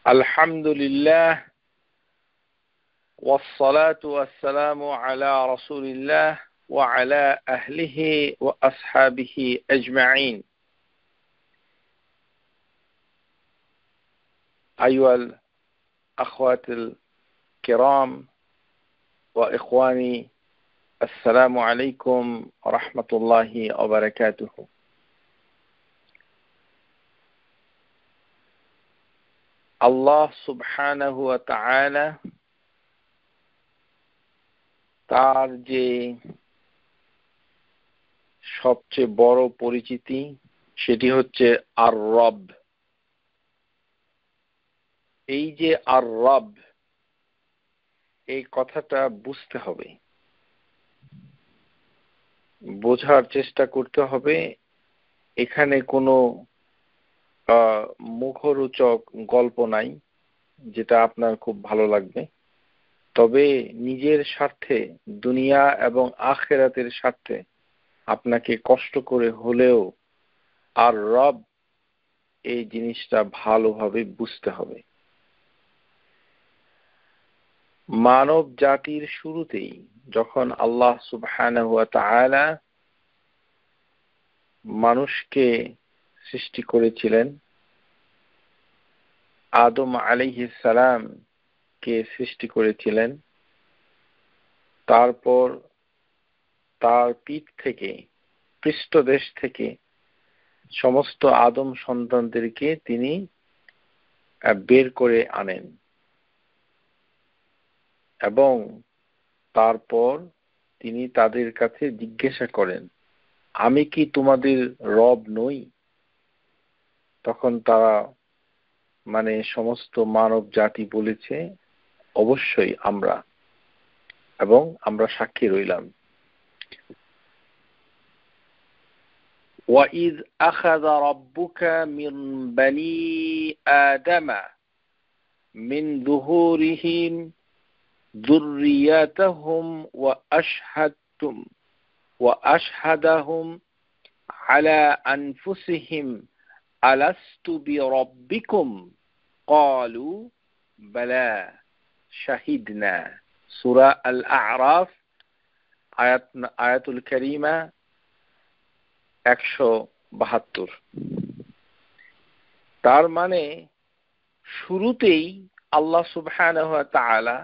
الحمد لله والصلاة والسلام على رسول الله وعلى أهله وأصحابه أجمعين. أيها الأخوات الكرام وإخواني، السلام عليكم ورحمة الله وبركاته. আল্লাহ সুবহানাহু ওয়া তাআলা তার যে সবচেয়ে বড় পরিচিতি সেটি হচ্ছে আর রব। এই যে আর রব, এই কথাটা বুঝতে হবে, বোঝার চেষ্টা করতে হবে। এখানে কোনো মুখরোচক গল্প নাই যেটা আপনার খুব ভালো লাগবে, তবে নিজের স্বার্থে, দুনিয়া এবং আখিরাতের স্বার্থে আপনাকে কষ্ট করে হলেও আর রব এই জিনিসটা ভালোভাবে বুঝতে হবে। মানব জাতির শুরুতেই যখন আল্লাহ সুবহানাহু ওয়া তাআলা মানুষকে সৃষ্টি করেছিলেন, আদম আলাইহিস সালাম কে সৃষ্টি করেছিলেন, তারপর তার পিঠ থেকে, পৃষ্ঠদেশ থেকে সমস্ত আদম সন্তানদেরকে তিনি বের করে আনেন এবং তারপর তিনি তাদের কাছে জিজ্ঞাসা করেন, আমি কি তোমাদের রব নই? তখন তারা সমস্ত মানব জাতি বলেছে, অবশ্যই আমরা, এবং আমরা সাক্ষী রইলাম। وَإِذْ أَخَذَ رَبُّكَ مِنْ بَنِي آدَمَ مِنْ ظُهُورِهِمْ ذُرِّيَّتَهُمْ وَأَشْهَدَهُمْ عَلَى أَنفُسِهِمْ أَلَسْتُ بِرَبِّكُمْ قَالُوا بَلَى شَهِدْنَا। সূরা আল আ'রাফ আয়াতুল কারীমা 172। তার মানে শুরুতেই আল্লাহ সুবহানাহু ওয়া তাআলা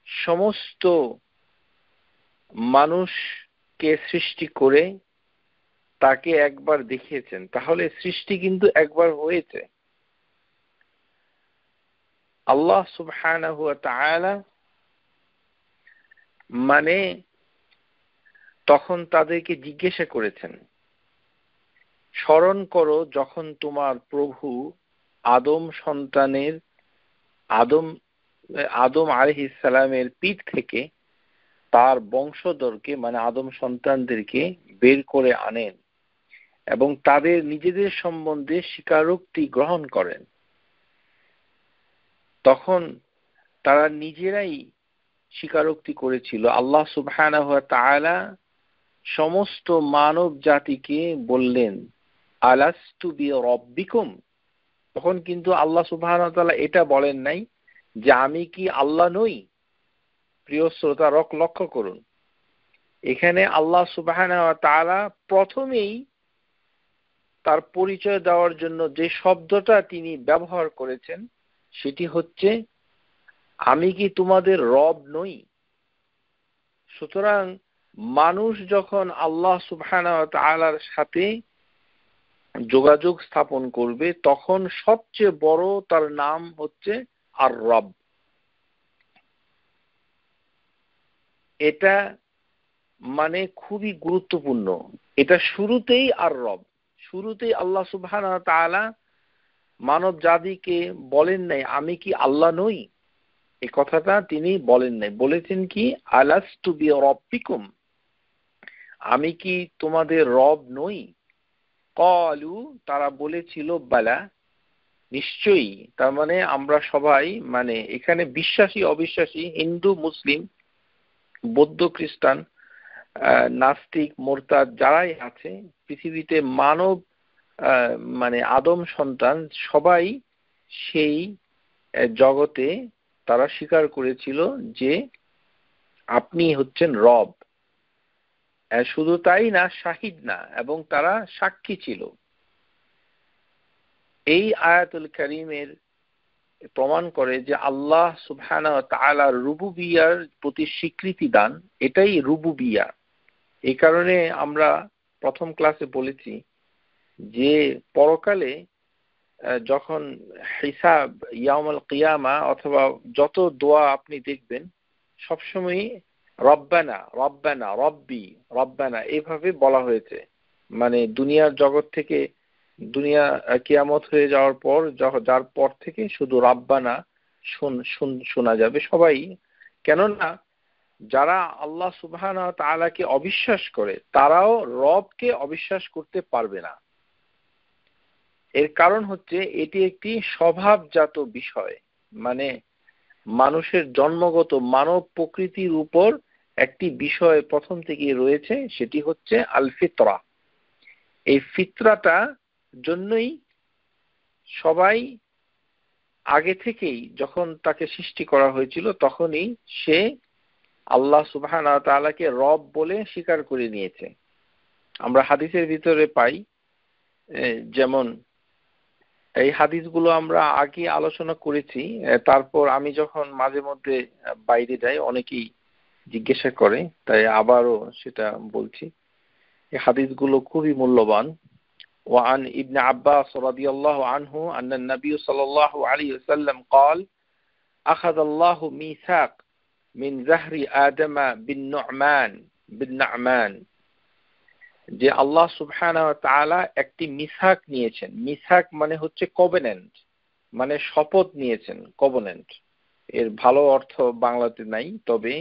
সমস্ত মানুষকে সৃষ্টি করে তাকে একবার দেখিয়েছেন। তাহলে সৃষ্টি কিন্তু একবার হয়েছে। আল্লাহ সুবহানাহু ওয়া তাআলা তখন তাদেরকে জিজ্ঞাসা করেছেন, স্মরণ করো যখন তোমার প্রভু আদম আলাইহিস সালামের পিঠ থেকে তার বংশধরকে আদম সন্তানদেরকে বের করে আনেন এবং তাদের নিজেদের সম্বন্ধে স্বীকারোক্তি গ্রহণ করেন। তখন তারা নিজেরাই স্বীকারোক্তি করেছিল, আল্লাহ সুবহানাহু ওয়া তাআলা সমস্ত মানব জাতিকে বললেন, আলাস্তু বিরাব্বিকুম। তখন কিন্তু আল্লাহ সুবহানাহু ওয়া তাআলা এটা বলেন নাই যে আমি কি আল্লাহ নই। প্রিয় শ্রোতা, লক্ষ্য করুন, এখানে আল্লাহ সুবহানাহু ওয়া তাআলা প্রথমেই তার পরিচয় দেওয়ার জন্য যে শব্দটা তিনি ব্যবহার করেছেন সেটি হচ্ছে, আমি কি তোমাদের রব নই। সুতরাং মানুষ যখন আল্লাহ সুবহানাহু ওয়া তাআলার সাথে যোগাযোগ স্থাপন করবে তখন সবচেয়ে বড় তার নাম হচ্ছে আর রব। এটা খুবই গুরুত্বপূর্ণ। এটা শুরুতেই আর রব, শুরুতেই আল্লাহ সুবহানাহু ওয়া তাআলা মানব জাতিকে বলেন নাই আমি কি আল্লাহ নই। এই কথাটা তিনি বলেন নাই, বলেছেন কি আলাস্তু বিরাব্বিকুম, আমি কি তোমাদের রব নই। ক্বালু, তারা বলেছিল বালা, নিশ্চয়ই। তার আমরা সবাই এখানে বিশ্বাসী অবিশ্বাসী, হিন্দু মুসলিম বৌদ্ধ খ্রিস্টান নাস্তিক মোরতাদ যারাই আছে পৃথিবীতে মানব আদম সন্তান সবাই সেই জগতে তারা স্বীকার করেছিল যে আপনি হচ্ছেন রব। শুধু তাই না, শাহিদ না, এবং তারা সাক্ষী ছিল। এই আয়াতুল কারীমের প্রমাণ করে যে আল্লাহ সুবহানাহু ওয়া তাআলার রুবুবিয়ার প্রতি স্বীকৃতি দান, এটাই রুবুবিয়া। এই কারণে আমরা প্রথম ক্লাসে বলেছি যে পরকালে যখন হিসাব, ইয়াউমুল কিয়ামা, অথবা যত দোয়া আপনি দেখবেন সবসময় রব্বানা রব্বানা রব্বি রব্বানা এভাবে বলা হয়েছে। মানে দুনিয়ার জগৎ থেকে, দুনিয়া কিয়ামত হয়ে যাওয়ার পর, যার পর থেকে শুধু রব্বানা শোনা যাবে সবাই। কেননা যারা আল্লাহ সুবহানাহু ওয়া তাআলাকে অবিশ্বাস করে তারাও রবকে অবিশ্বাস করতে পারবে না। এর কারণ হচ্ছে এটি একটি স্বভাবজাত বিষয়, মানে মানুষের জন্মগত মানব প্রকৃতির উপর একটি বিষয় প্রথম থেকে রয়েছে, সেটি হচ্ছে আল ফিতরা। এই ফিতরাটা জন্যই সবাই আগে থেকেই যখন তাকে সৃষ্টি করা হয়েছিল তখনই সে আল্লাহ সুবহানাহু ওয়া তাআলাকে রব বলে স্বীকার করে নিয়েছে। আমরা হাদিসের ভিতরে পাই, যেমন এই হাদিসগুলো আমরা আগে আলোচনা করেছি। তারপর আমি যখন মাঝে মধ্যে বাইরে যাই অনেকেই জিজ্ঞাসা করে, তাই আবারও সেটা বলছি। এই হাদিসগুলো খুবই মূল্যবান। وعن ابن عباس رضي الله عنه أن النبي صلى الله عليه وسلم قال أخذ الله ميثاق من زهر آدم بالنعمان যে আল্লাহ সুবহানাহু ওয়া তাআলা একটি মিসাক নিয়েছেন। মিসাক মানে হচ্ছে কভেনেন্ট, মানে শপথ নিয়েছেন, কভেনেন্ট। এর ভালো অর্থ বাংলাতে নাই, তবে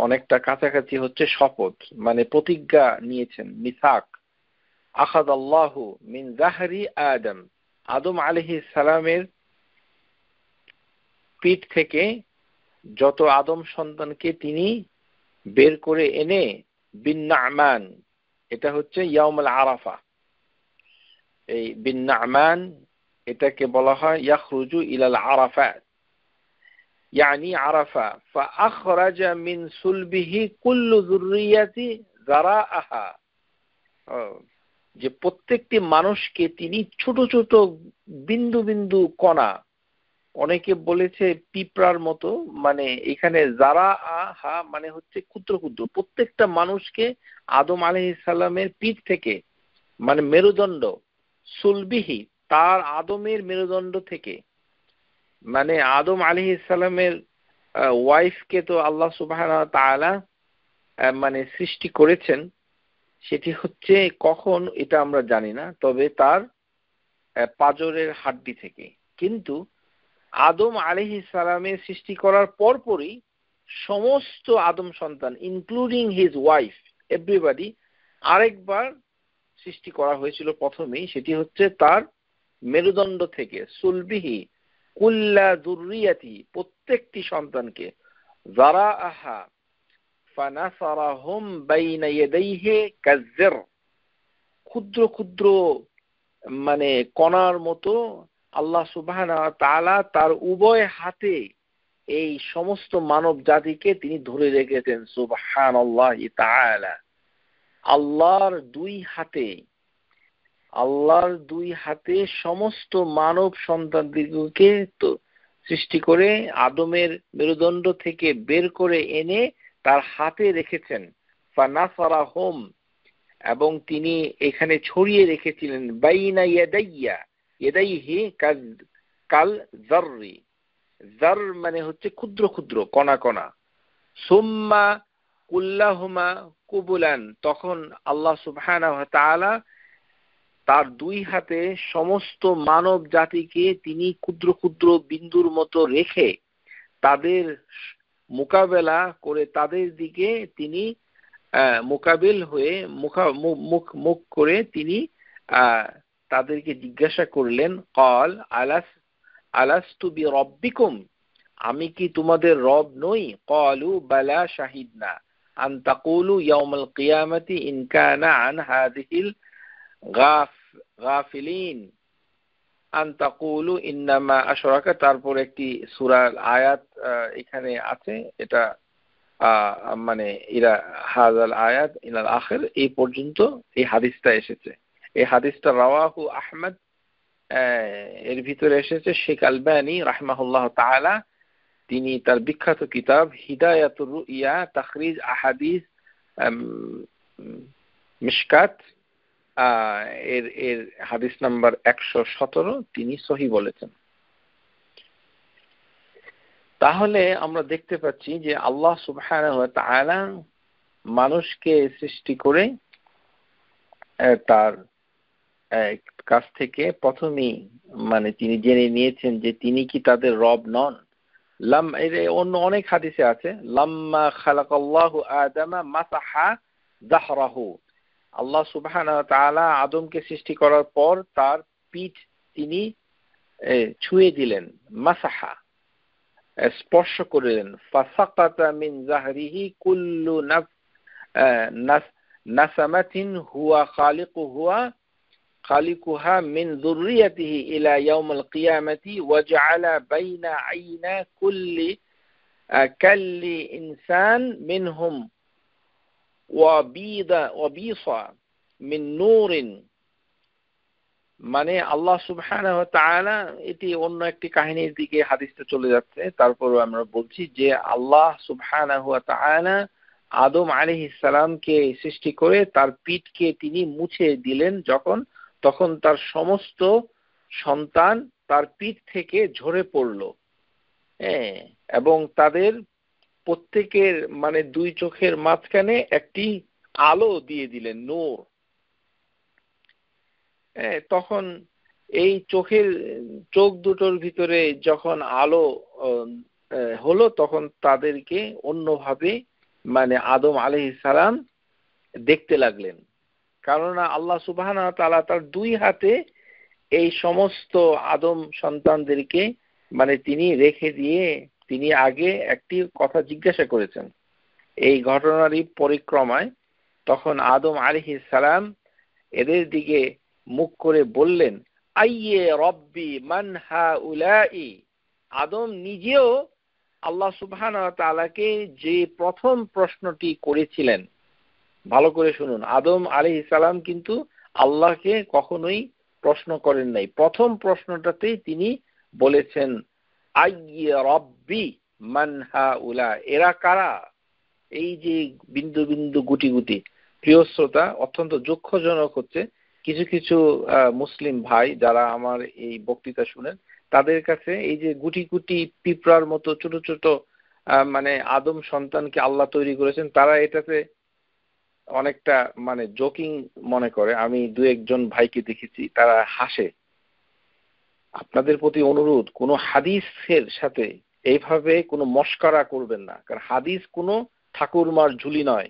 অনেকটা কাছাকাছি হচ্ছে শপথ, মানে প্রতিজ্ঞা নিয়েছেন, মিসাক। আখাযাল্লাহু মিন যাহরি আদম, আদম আলাইহিস সালামের পিঠ থেকে যত আদম সন্তানকে তিনি বের করে এনে বিন নামান, এটা হচ্ছে ইয়াউমুল আরাফা। এই বিন নামান এটাকে বলা হয় ইয়াখরুজু ইলাল আরাফাত, ইয়ানি আরাফা। ফাআখরাজা মিন সুলবিহি কুল্লু যুররিয়াতি যারাআহা, যে প্রত্যেকটি মানুষকে তিনি ছোট ছোট বিন্দু বিন্দু কণা, অনেকে বলেছে পিঁপড়ার মতো, মানে এখানে যারাআহা মানে হচ্ছে ক্ষুদ্র ক্ষুদ্র, প্রত্যেকটা মানুষকে আদম আলাইহিস সালামের পিঠ থেকে, মানে মেরুদণ্ড, সুলবিহি তার আদমের মেরুদণ্ড থেকে, মানে আদম আলাইহিস সালামের ওয়াইফকে তো আল্লাহ সুবহানাহু ওয়া তাআলা মানে সৃষ্টি করেছেন, সেটি হচ্ছে কখন এটা আমরা জানি না, তবে তার পাঁজরের হাড্ডি থেকে। কিন্তু আদম আলাইহিস সালামের সৃষ্টি করার পরপরই সমস্ত আদম সন্তান ইনক্লুডিং হিজ ওয়াইফ এভরিবডি আরেকবার সৃষ্টি করা হয়েছিল প্রথমেই, সেটি হচ্ছে তার মেরুদণ্ড থেকে, সুলবিহি কুল্লা যুররিয়াতি প্রত্যেকটি সন্তানকে, যারাআহা ফানাসারাহুম বাইনা ইয়াদাইহি কাজ্জির, ক্ষুদ্র ক্ষুদ্র মানে কণার মতো আল্লাহ সুবহানাহু ওয়া তাআলা তার উভয় হাতে এই সমস্ত মানব জাতিকে তিনি ধরে রেখেছেন। সুবহানাল্লাহি তাআলা, আল্লাহর দুই হাতে সমস্ত মানব সন্তানদিগকে তো সৃষ্টি করে আদমের মেরুদণ্ড থেকে বের করে এনে তার হাতে রেখেছেন। ফানাসারাহুম, এবং তিনি এখানে ছড়িয়ে রেখেছিলেন বাইনা ইয়াদাইহি কাল যাররি, যার মানে হচ্ছে ক্ষুদ্র ক্ষুদ্র কণা কণা। সুম্মা কুল্লাহুমা কুবুলান, তখন আল্লাহ সুবহানাহু ওয়া তাআলা তার দুই হাতে সমস্ত মানব জাতিকে তিনি ক্ষুদ্র ক্ষুদ্র বিন্দুর মতো রেখে তাদের মোকাবেলা করে, তাদের দিকে তিনি মোকাবিল হয়ে মুখ করে তিনি তাদেরকে জিজ্ঞাসা করলেন, ক্বাল আলাস্তু বিরাব্বিকুম, আমি কি তোমাদের রব নই? ক্বালু বালা শাহিদনা আন তাকুলু ইয়াউমাল কিয়ামাতি ইন কানা আন হাযিহিল গাফিলিন, আন তাকুলু ইন্নামা আশরাকা, তারপর একটি সূরার আয়াত এখানে আছে, এটা মানে ইরা হাযাল আয়াত ইলাল আখির, এই পর্যন্ত এই হাদিসটা এসেছে। এই হাদিসটা রাওয়াহু আহমদ, এর ভিতরে এসেছে শেখ আলবানী রাহমাহুল্লাহ তাআলা, তিনি তার বিখ্যাত কিতাব হিদায়াতুর রুইয়া তাখরিজ আহাদিস মিশকাত, এর এর হাদিস নাম্বার 117 তিনি সহিহ বলেছেন। তাহলে আমরা দেখতে পাচ্ছি যে আল্লাহ সুবহানাহু ওয়া তাআলা মানুষকে সৃষ্টি করে তার কাছ থেকে প্রথমেই মানে তিনি জেনে নিয়েছেন যে তিনি কি তাদের রব নন। অন্য অনেক হাদিসে আছে, লাম্মা খালাকাল্লাহু আদামা মাসাহা যাহরাহু, আল্লাহ সুবহানাহু ওয়া তাআলা আদমকে সৃষ্টি করার পর তার পিঠ তিনি ছুঁয়ে দিলেন, মাসাহা স্পর্শ করলেন, ফাসাকাতা মিন যাহরিহি কুল্লু নাসামাতিন হুয়া খালিকুহা মিন যুররিয়াতিহি ইলা ইয়াউমিল কিয়ামাতি ওয়া জাআলা বাইনা আইনা কুল্লি কাল্লি ইনসান মিনহুম ওয়া বিসা মিন নূরিন। মানে আল্লাহ সুবহানাহু ওয়া তাআলা, এটি অন্য একটি কাহিনীর দিকে হাদিসটা চলে যাচ্ছে, তারপরও আমরা বলছি যে আল্লাহ সুবহানাহু ওয়া তাআলা আদম আলাইহিস সালামকে সৃষ্টি করে তার পিঠকে তিনি মুছে দিলেন তখন তার সমস্ত সন্তান তার পিঠ থেকে ঝরে পড়ল, এবং তাদের প্রত্যেকের মানে দুই চোখের মাঝখানে একটি আলো দিয়ে দিলেন, নূর। তখন এই চোখ দুটোর ভিতরে যখন আলো হলো, তখন তাদেরকে অন্যভাবে মানে আদম আলাইহিস সালাম দেখতে লাগলেন। কেননা আল্লাহ সুবহানাহু ওয়া তাআলা তার দুই হাতে এই সমস্ত আদম সন্তানদেরকে মানে তিনি রেখে দিয়ে তিনি আগে একটি কথা জিজ্ঞাসা করেছেন। এই ঘটনারই পরিক্রমায় তখন আদম আলাইহিস সালাম এদের দিকে মুখ করে বললেন, আইয়ে রব্বি মান হাউলাই। আদম নিজেও আল্লাহ সুবহানাহু ওয়া তাআলাকে যে প্রথম প্রশ্নটি করেছিলেন, ভালো করে শুনুন, আদম আলাইহিস সালাম কিন্তু আল্লাহকে কখনোই প্রশ্ন করেন নাই। প্রথম প্রশ্নটাতেই তিনি বলেছেন, আইয়ে রব্বি মান হাউলা, এরা কারা? এই যে বিন্দু বিন্দু গুটি গুটি, প্রিয় শ্রোতা, অত্যন্ত দুঃখজনক হচ্ছে কিছু কিছু মুসলিম ভাই যারা আমার এই বক্তৃতা শুনেন, তাদের কাছে এই যে গুটি গুটি পিঁপড়ার মতো ছোট ছোট মানে আদম সন্তানকে আল্লাহ তৈরি করেছেন, তারা এটাতে অনেকটা মানে জোকিং মনে করে। আমি দু একজন ভাইকে দেখেছি তারা হাসে। আপনাদের প্রতি অনুরোধ, কোনো হাদিসের সাথে এইভাবে কোনো মস্করা করবেন না, কারণ হাদিস কোনো ঠাকুরমার ঝুলি নয়।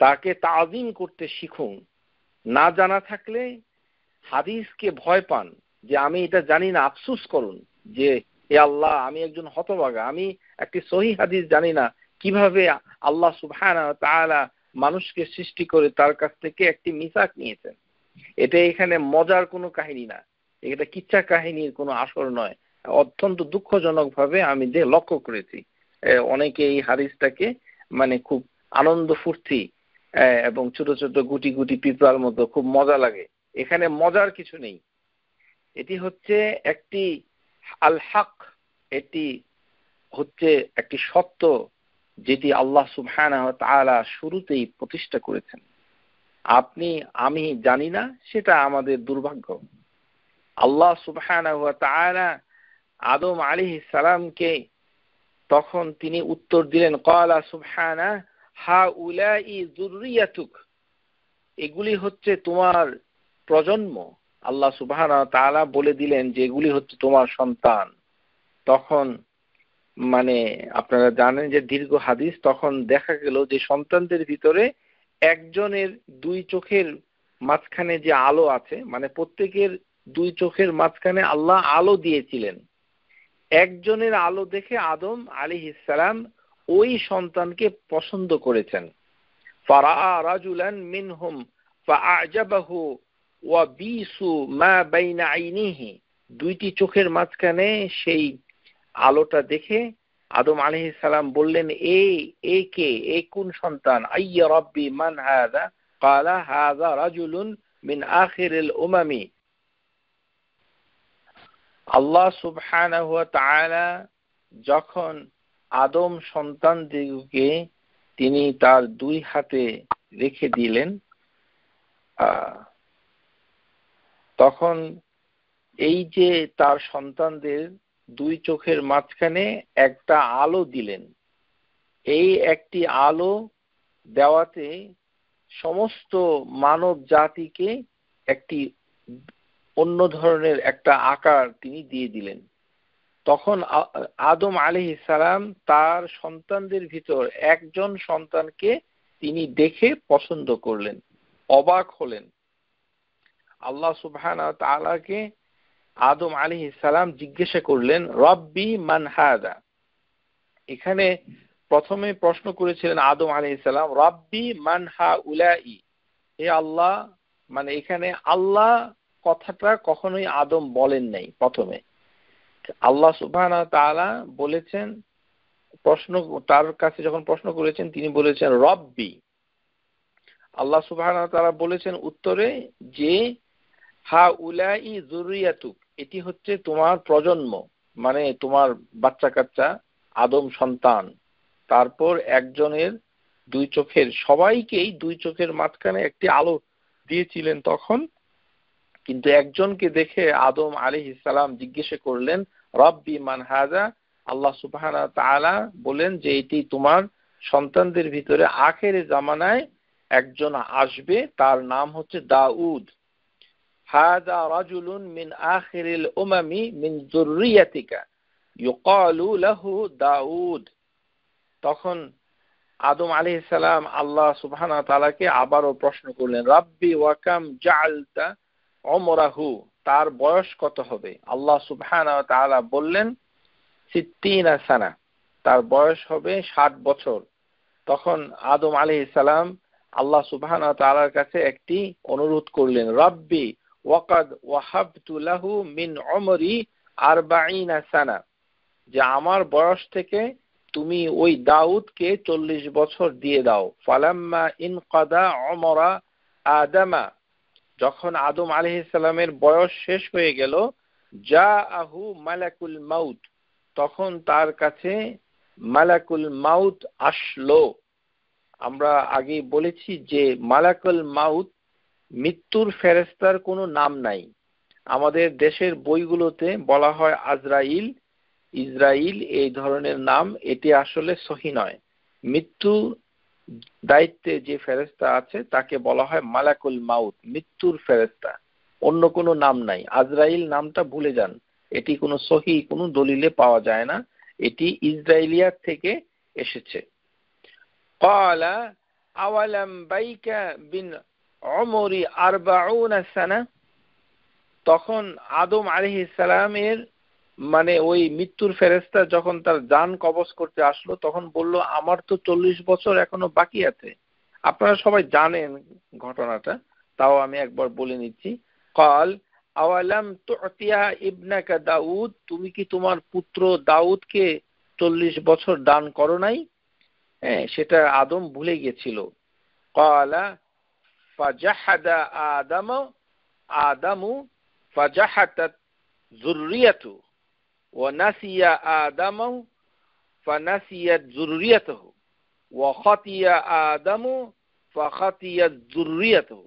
তাকে তাজিম করতে শিখুন। না জানা থাকলে হাদিসকে ভয় পান যে আমি এটা জানি না, আফসোস করুন যে এ আল্লাহ, আমি একজন হতভাগা, আমি একটি সহিহ হাদিস জানি না, কিভাবে আল্লাহ সুবহানাহু ওয়া তাআলা মানুষকে সৃষ্টি করে তার কাছ থেকে একটি মিসাক নিয়েছেন। এটা এখানে মজার কোনো কাহিনী না, এটা কিচ্ছা কাহিনীর কোনো আসর নয়। অত্যন্ত দুঃখজনক ভাবে আমি যে লক্ষ্য করেছি, অনেকে এই হাদিসটাকে মানে খুব আনন্দ ফুর্তি এবং ছোট ছোট গুটি গুটি পিঁপড়ার মতো খুব মজা লাগে। এখানে মজার কিছু নেই। এটি হচ্ছে একটি আল হক, এটি হচ্ছে একটি সত্য যেটি আল্লাহ সুবহানাহু ওয়া তাআলা শুরুতেই প্রতিষ্ঠা করেছেন। আপনি আমি জানি না, সেটা আমাদের দুর্ভাগ্য। আল্লাহ সুবহানাহু ওয়া তাআলা আদম আলাইহিস সালামকে তখন তিনি উত্তর দিলেন, ক্বালা সুবহানা হাউলাই যুররিয়াতুক, এগুলি হচ্ছে তোমার প্রজন্ম। আল্লাহ সুবহানাহু ওয়া তাআলা বলে দিলেন যে এগুলি হচ্ছে তোমার সন্তান। তখন মানে আপনারা জানেন যে দীর্ঘ হাদিস, তখন দেখা গেল যে সন্তানদের ভিতরে একজনের দুই চোখের মাঝখানে যে আলো আছে, মানে প্রত্যেকের দুই চোখের মাঝখানে আল্লাহ আলো দিয়েছিলেন। একজনের আলো দেখে আদম আলাইহিস সালাম ওই সন্তানকে পছন্দ করেছেন। ফারাআ রাজুলান মিনহুম ফাআজাবাহু ওয়া বিসু মা বাইনা আইনিহি দুইটি চোখের মাঝখানে সেই আলোটা দেখে আদম আলাইহিস সালাম বললেন, এ কে, এ কোন সন্তান? আইয়া রাব্বি মান হাযা? ক্বালা হাযা রাজুলুন মিন আখিরিল উমামি। আল্লাহ সুবহানাহু ওয়া তাআলা যখন আদম সন্তানদিগকে তিনি তার দুই হাতে রেখে দিলেন, তখন এই যে তার সন্তানদের দুই চোখের মাঝখানে একটা আলো দিলেন। এই একটি আলো দেওয়াতে সমস্ত মানব জাতিকে একটি অন্য ধরনের একটা আকার তিনি দিয়ে দিলেন। তখন আদম আলাইহিস সালাম তার সন্তানদের ভিতর একজন সন্তানকে তিনি দেখে পছন্দ করলেন, অবাক হলেন। আল্লাহ সুবহানাহু ওয়া তাআলাকে আদম আলাইহিস সালাম জিজ্ঞাসা করলেন, রব্বি মান হাযা? এখানে প্রথমে প্রশ্ন করেছিলেন আদম আলাইহিস সালাম, রব্বি মান হাউলাই? হে আল্লাহ, মানে এখানে আল্লাহ কথাটা কখনোই আদম বলেন নাই। প্রথমে আল্লাহ সুবহানাহু ওয়া তাআলা বলেছেন, তার কাছে যখন প্রশ্ন করেছেন তিনি বলেছেন রব্বি। আল্লাহ সুবহানাহু ওয়া তাআলা বলেছেন উত্তরে যে হাউলাই যুররিয়াতুক, এটি হচ্ছে তোমার প্রজন্ম, মানে তোমার বাচ্চা কাচ্চা, আদম সন্তান। তারপর একজনের দুই চোখের, সবাইকেই দুই চোখের মাঝখানে একটি আলো দিয়েছিলেন তখন, কিন্তু একজনকে দেখে আদম আলাইহিস সালাম জিজ্ঞাসা করলেন রব্বি মান হাযা? আল্লাহ সুবহানাহু ওয়া তাআলা বলেন যে এটি তোমার সন্তানদের ভিতরে আখেরে জামানায় একজন আসবে, তার নাম হচ্ছে দাউদ। হাযা রাজুলুন মিন আখিরিল উমামি মিন যুররিয়াতিকা ইউকালু লাহু দাউদ। তখন আদম আলাইহিস সালাম আল্লাহ সুবহানাহু ওয়া তাআলাকে আবারও প্রশ্ন করলেন, রাব্বি ওয়া কাম জাআলতা উমরাহু? তার বয়স কত হবে? আল্লাহ সুবহানাহু ওয়া তাআলা বললেন 60 সানা, তার বয়স হবে 60 বছর। তখন আদম আলাইহিস সালাম আল্লাহ সুবহানাহু ওয়া তাআলার কাছে একটি অনুরোধ করলেন, রাব্বি ওয়াকাদ ওয়াহাবতু লাহু মিন উমরি 40 সানা, যে আমার বয়স থেকে তুমি ওই দাউদকে 40 বছর দিয়ে দাও। ফালাম্মা ইনকাদা উমরা আদামা, যখন আদম আলাইহিস সালামের বয়স শেষ হয়ে গেল, জাআহু মালাকুল মাউত, তখন তার কাছে মালাকুল মাউত আসলো। আমরা আগে বলেছি যে মালাকুল মাউত মৃত্যুর ফেরেশতার কোনো নাম নাই। আমাদের দেশের বইগুলোতে বলা হয় আজরাইল, ইসরাইল, এই ধরনের নাম। এটি আসলে সহি নয়। মৃত্যু দায়িত্বে যে ফেরেশতা আছে তাকে বলা হয় মালাকুল মাউত, মৃত্যুর ফেরেশতা। অন্য কোনো নাম নাই। আজরাইল নামটা ভুলে যান, এটি কোনো সহি কোনো দলিলে পাওয়া যায় না, এটি ইসরাইলিয়াত থেকে এসেছে। ক্বালা আওয়ালাম বাইকা বিন উমরি 40 সানা, তখন আদম আলাইহিস সালামের মানে ওই মৃত্যুর ফেরেশতা যখন তার জান কবজ করতে আসলো তখন বলল, আমার তো 40 বছর এখনো বাকি আছে। আপনারা সবাই জানেন ঘটনাটা, তাও আমি একবার বলে নিচ্ছি। ক্বাল আওয়ালাম তুতিয়া ইবনাকা দাউদ, তুমি কি তোমার পুত্র দাউদকে 40 বছর দান করো নাই? হ্যাঁ, সেটা আদম ভুলে গিয়েছিল। ক্বালা ফাজাহাদা আদামু ফাজাহাতাত যুররিয়াতু ওয়া নাসিয়া আদামু ফানাসিয়াত যুররিয়াতুহু ওয়া খাতিয়া আদামু ফাখাতিয়াত যুররিয়াতুহু।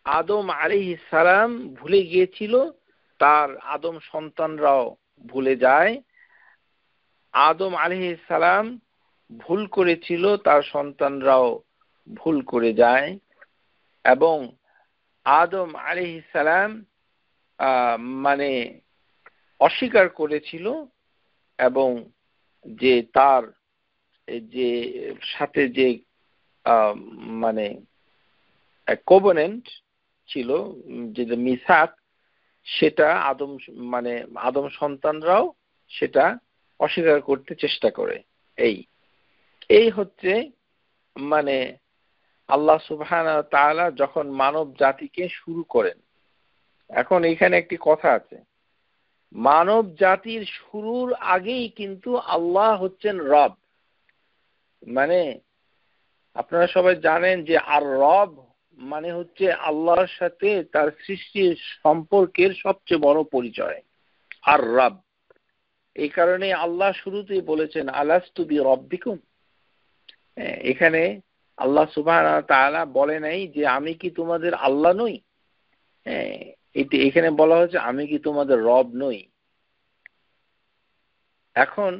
আদম আলাইহিস সালাম ভুলে গিয়েছিল, তার আদম সন্তানরাও ভুলে যায়। আদম আলাইহিস সালাম ভুল করেছিল, তার সন্তানরাও ভুল করে যায়। এবং আদম আলাইহিস সালাম মানে অস্বীকার করেছিল, এবং যে তার যে সাথে যে মানে কোভেনেন্ট ছিল, যে মিসাক, সেটা আদম সন্তানরাও সেটা অস্বীকার করতে চেষ্টা করে। এই হচ্ছে মানে আল্লাহ সুবহানাহু ওয়া তাআলা যখন মানব জাতিকে শুরু করেন। এখন এখানে একটি কথা আছে, মানব জাতির শুরুর আগেই কিন্তু আল্লাহ হচ্ছেন রব। মানে আপনারা সবাই জানেন যে আর রব মানে হচ্ছে আল্লাহর সাথে তার সৃষ্টির সম্পর্কের সবচেয়ে বড় পরিচয় আর রব। এই কারণে আল্লাহ শুরুতেই বলেছেন আলাস্তু বিরব্বিকুম। এখানে আল্লাহ সুবহানাহু ওয়া তাআলা বলে নাই যে আমি কি তোমাদের আল্লাহ নই। এখানে বলা হচ্ছে আমি কি তোমাদের রব নই। এখন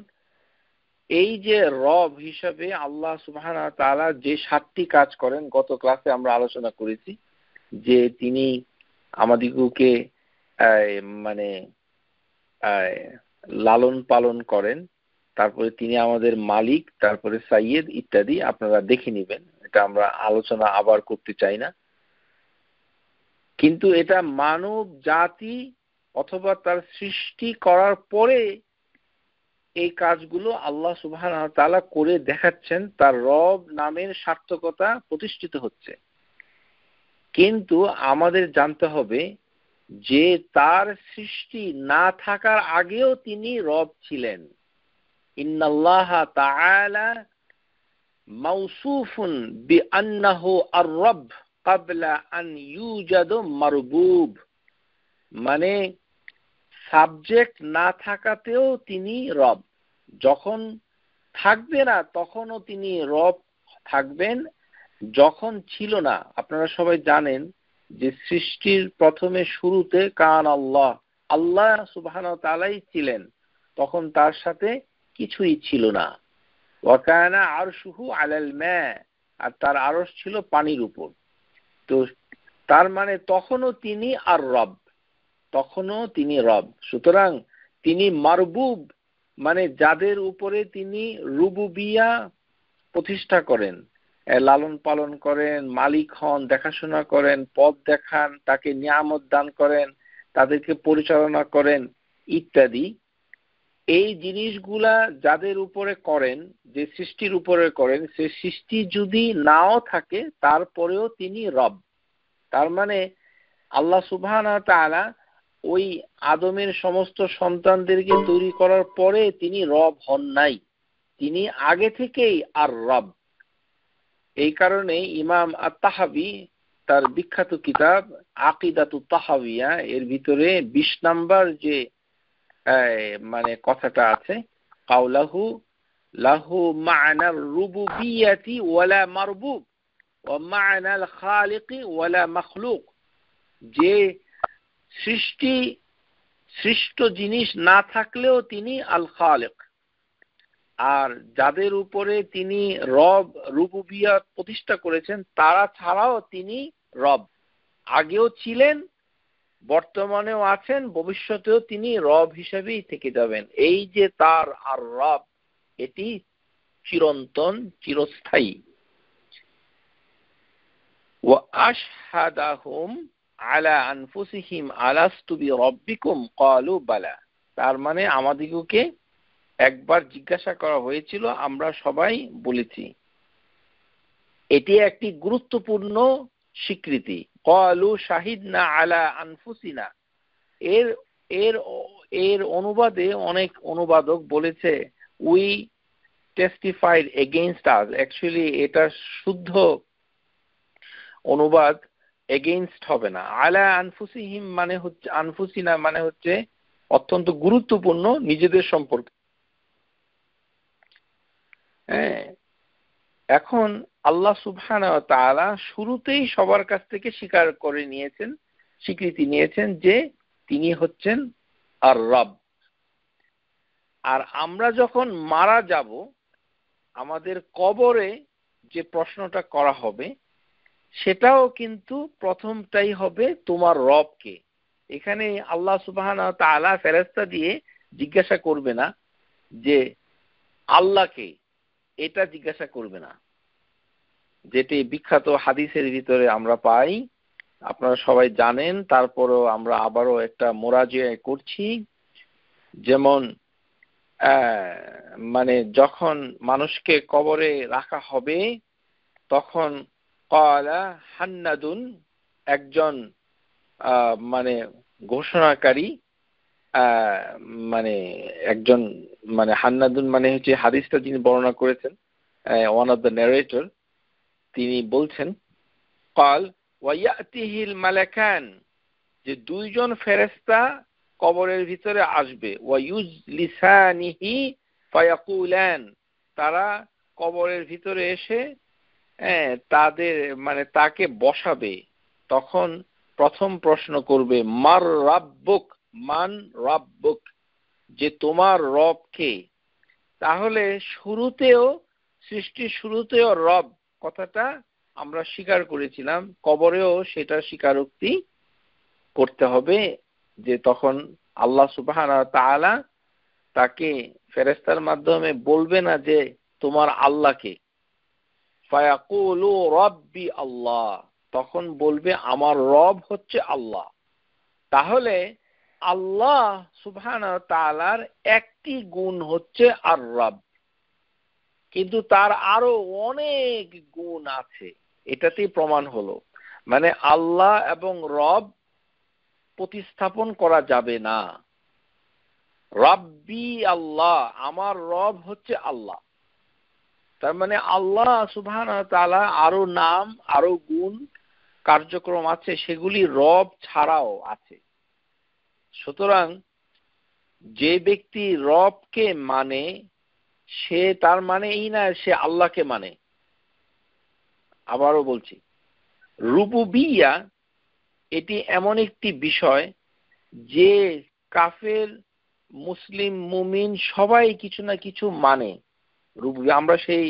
এই যে রব হিসাবে আল্লাহ সুবহানাহু ওয়া তাআলা যে 7টি কাজ করেন, গত ক্লাসে আমরা আলোচনা করেছি যে তিনি আমাদিগকে মানে লালন পালন করেন, তারপরে তিনি আমাদের মালিক, তারপরে সাইয়্যেদ ইত্যাদি আপনারা দেখে নেবেন। এটা আমরা আলোচনা আবার করতে চাই না, কিন্তু এটা মানব জাতি অথবা তার সৃষ্টি করার পরে এই কাজগুলো আল্লাহ সুবহানাহু ওয়া তাআলা করে দেখাচ্ছেন, তার রব নামের সার্থকতা প্রতিষ্ঠিত হচ্ছে। কিন্তু আমাদের জানতে হবে যে তার সৃষ্টি না থাকার আগেও তিনি রব ছিলেন। ইন্নাল্লাহা তাআলা মাওসুফুন বিআন্নাহু আর-রব ক্বাবলা আন ইউজাদু মারবুব। মানে সাবজেক্ট না থাকাতেও তিনি রব, যখন থাকবে না তখনও তিনি রব থাকবেন, যখন ছিল না। আপনারা সবাই জানেন যে সৃষ্টির প্রথমে শুরুতে কান আল্লাহ, আল্লাহ সুবহানাহু ওয়া তাআলাই ছিলেন, তখন তার সাথে কিছুই ছিল না। ওয়া কানা আরশুহু আলাল মা, আর তার আরশ ছিল পানির উপর। তো তার মানে তখনও তিনি আর রব, তখনও তিনি রব। সুতরাং তিনি মারবুব, মানে যাদের উপরে তিনি রুবুবিয়া প্রতিষ্ঠা করেন, লালন পালন করেন, মালিক হন, দেখাশোনা করেন, পথ দেখান, তাকে নিয়ামত দান করেন, তাদেরকে পরিচালনা করেন ইত্যাদি। এই জিনিসগুলা যাদের উপরে করেন, যে সৃষ্টির উপরে করেন, সে সৃষ্টি যদি নাও থাকে তারপরেও তিনি রব। তার মানে আল্লাহ সুবহানাহু ওয়া তাআলা ওই আদমের সমস্ত সন্তানদেরকে তৈরি করার পরে তিনি রব হন নাই, তিনি আগে থেকেই আর রব। এই কারণে ইমাম আত-তাহাবী তার বিখ্যাত কিতাব আকিদাতুত তাহাওয়িয়া এর ভিতরে 20 নাম্বার যে মানে কথাটা আছে, কাউলাহু লাহু মা'নার রুবুবিয়্যাতি ওয়ালা মারবুব ওয়া মা'নাল খালিকি ওয়ালা মাখলুক। যে সৃষ্ট জিনিস না থাকলেও তিনি আল খালিক, আর যাদের উপরে তিনি রব রুবুবিয়ত প্রতিষ্ঠা করেছেন তারা ছাড়াও তিনি রব, আগেও ছিলেন, বর্তমানেও আছেন, ভবিষ্যতেও তিনি রব হিসেবেই থেকে যাবেন। এই যে তার আর রব, এটি চিরন্তন, চিরস্থায়ী। ওয়া আশহাদাহুম আলা আনফুসিহিম আলাস্তু বিরাব্বিকুম ক্বালু বালা। তার মানে আমাদিগকে একবার জিজ্ঞাসা করা হয়েছিল, আমরা সবাই বলেছি। এটি একটি গুরুত্বপূর্ণ স্বীকৃতি। ক্বালু শাহিদনা আলা আনফুসিনা। এর এর এর অনুবাদে অনেক অনুবাদক বলেছে উই টেস্টিফাইড এগেইনস্ট আস। অ্যাকচুয়ালি এটা শুদ্ধ অনুবাদ এগেইনস্ট হবে না। আলা আনফুসিহিম মানে হচ্ছে, আনফুসিনা মানে হচ্ছে অত্যন্ত গুরুত্বপূর্ণ, নিজেদের সম্পর্কে। হ্যাঁ, এখন আল্লাহ সুবহানাহু ওয়া তাআলা শুরুতেই সবার কাছ থেকে স্বীকার করে নিয়েছেন, স্বীকৃতি নিয়েছেন যে তিনি হচ্ছেন আর রব। আর আমরা যখন মারা যাব, আমাদের কবরে যে প্রশ্নটা করা হবে সেটাও কিন্তু প্রথমটাই হবে তোমার রব কে। এখানে আল্লাহ সুবহানাহু ওয়া তাআলা ফেরেশতা দিয়ে জিজ্ঞাসা করবে না যে আল্লাহকে, এটা জিজ্ঞাসা করবে না, যেটি বিখ্যাত হাদিসের ভিতরে আমরা পাই, আপনারা সবাই জানেন। তারপরও আমরা আবারও একটা মোরাজিয়া করছি। যেমন মানে যখন মানুষকে কবরে রাখা হবে তখন ক্বালা হান্নাদুন, একজন মানে ঘোষণাকারী মানে একজন মানে হান্নাদুন মানে হচ্ছে হাদিসটা যিনি বর্ণনা করেছেন, ওয়ান অফ দ্য ন্যারেটর, তিনি বলছেন ক্বাল ওয়ায়াতিহিল মালাকান, যে দুইজন ফেরেশতা কবরের ভিতরে আসবে, ওয়ায়ুজলিসানিহি ফায়াকুলান, তারা কবরের ভিতরে এসে তাদের মানে তাকে বসাবে। তখন প্রথম প্রশ্ন করবে মার রাব্বুক, মান রাব্বুক, যে তোমার রব কে। তাহলে শুরুতেও, সৃষ্টির শুরুতেও রব কথাটা আমরা স্বীকার করেছিলাম, কবরেও সেটা স্বীকারোক্তি করতে হবে, যে তখন আল্লাহ সুবহানাহু ওয়া তাআলা তাকে ফেরেশতার মাধ্যমে বলবে না যে তোমার আল্লাহকে, ফায়াকুলু রাব্বি আল্লাহ, তখন বলবে আমার রব হচ্ছে আল্লাহ। তাহলে আল্লাহ সুবহানাহু ওয়া তাআলার একটি গুণ হচ্ছে আর রব, কিন্তু তার আরো অনেক গুণ আছে, এটাতেই প্রমাণ হলো। মানে আল্লাহ এবং রব প্রতিস্থাপন করা যাবে না। রাব্বি আল্লাহ, আমার রব হচ্ছে আল্লাহ। তার মানে আল্লাহ সুবহানাহু ওয়া তাআলা আরো নাম, আরো গুণ, কার্যক্রম আছে, সেগুলি রব ছাড়াও আছে। সুতরাং যে ব্যক্তি রবকে মানে, সে তার মানে এই না সে আল্লাহকে মানে। আবারও বলছি, রুবুবিয়্যা এটি এমন একটি বিষয় যে কাফের, মুসলিম, মুমিন সবাই কিছু না কিছু মানে। রুবুবিয়্যা আমরা সেই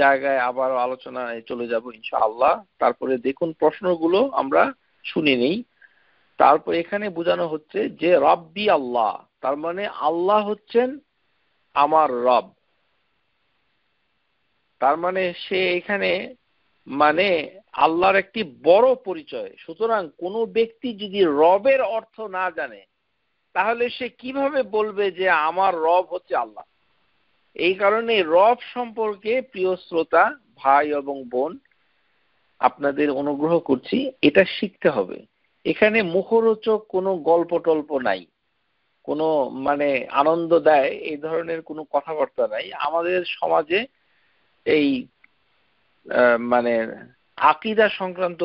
জায়গায় আবার আলোচনায় চলে যাব ইনশাআল্লাহ। তারপরে দেখুন প্রশ্নগুলো আমরা শুনে নেই। তারপর এখানে বোঝানো হচ্ছে যে রাব্বি আল্লাহ, তার মানে আল্লাহ হচ্ছেন আমার রব। তার মানে সে এখানে মানে আল্লাহর একটি বড় পরিচয়। সুতরাং কোনো ব্যক্তি যদি রবের অর্থ না জানে, তাহলে সে কিভাবে বলবে যে আমার রব হচ্ছে আল্লাহ? এই কারণে রব সম্পর্কে প্রিয় শ্রোতা, ভাই এবং বোন, আপনাদের অনুগ্রহ করছি এটা শিখতে হবে। এখানে মুখরোচক কোনো গল্প টল্প নাই, কোনো মানে আনন্দ দেয় এই ধরনের কোনো কথাবার্তা নাই। আমাদের সমাজে এই মানে আকীদা সংক্রান্ত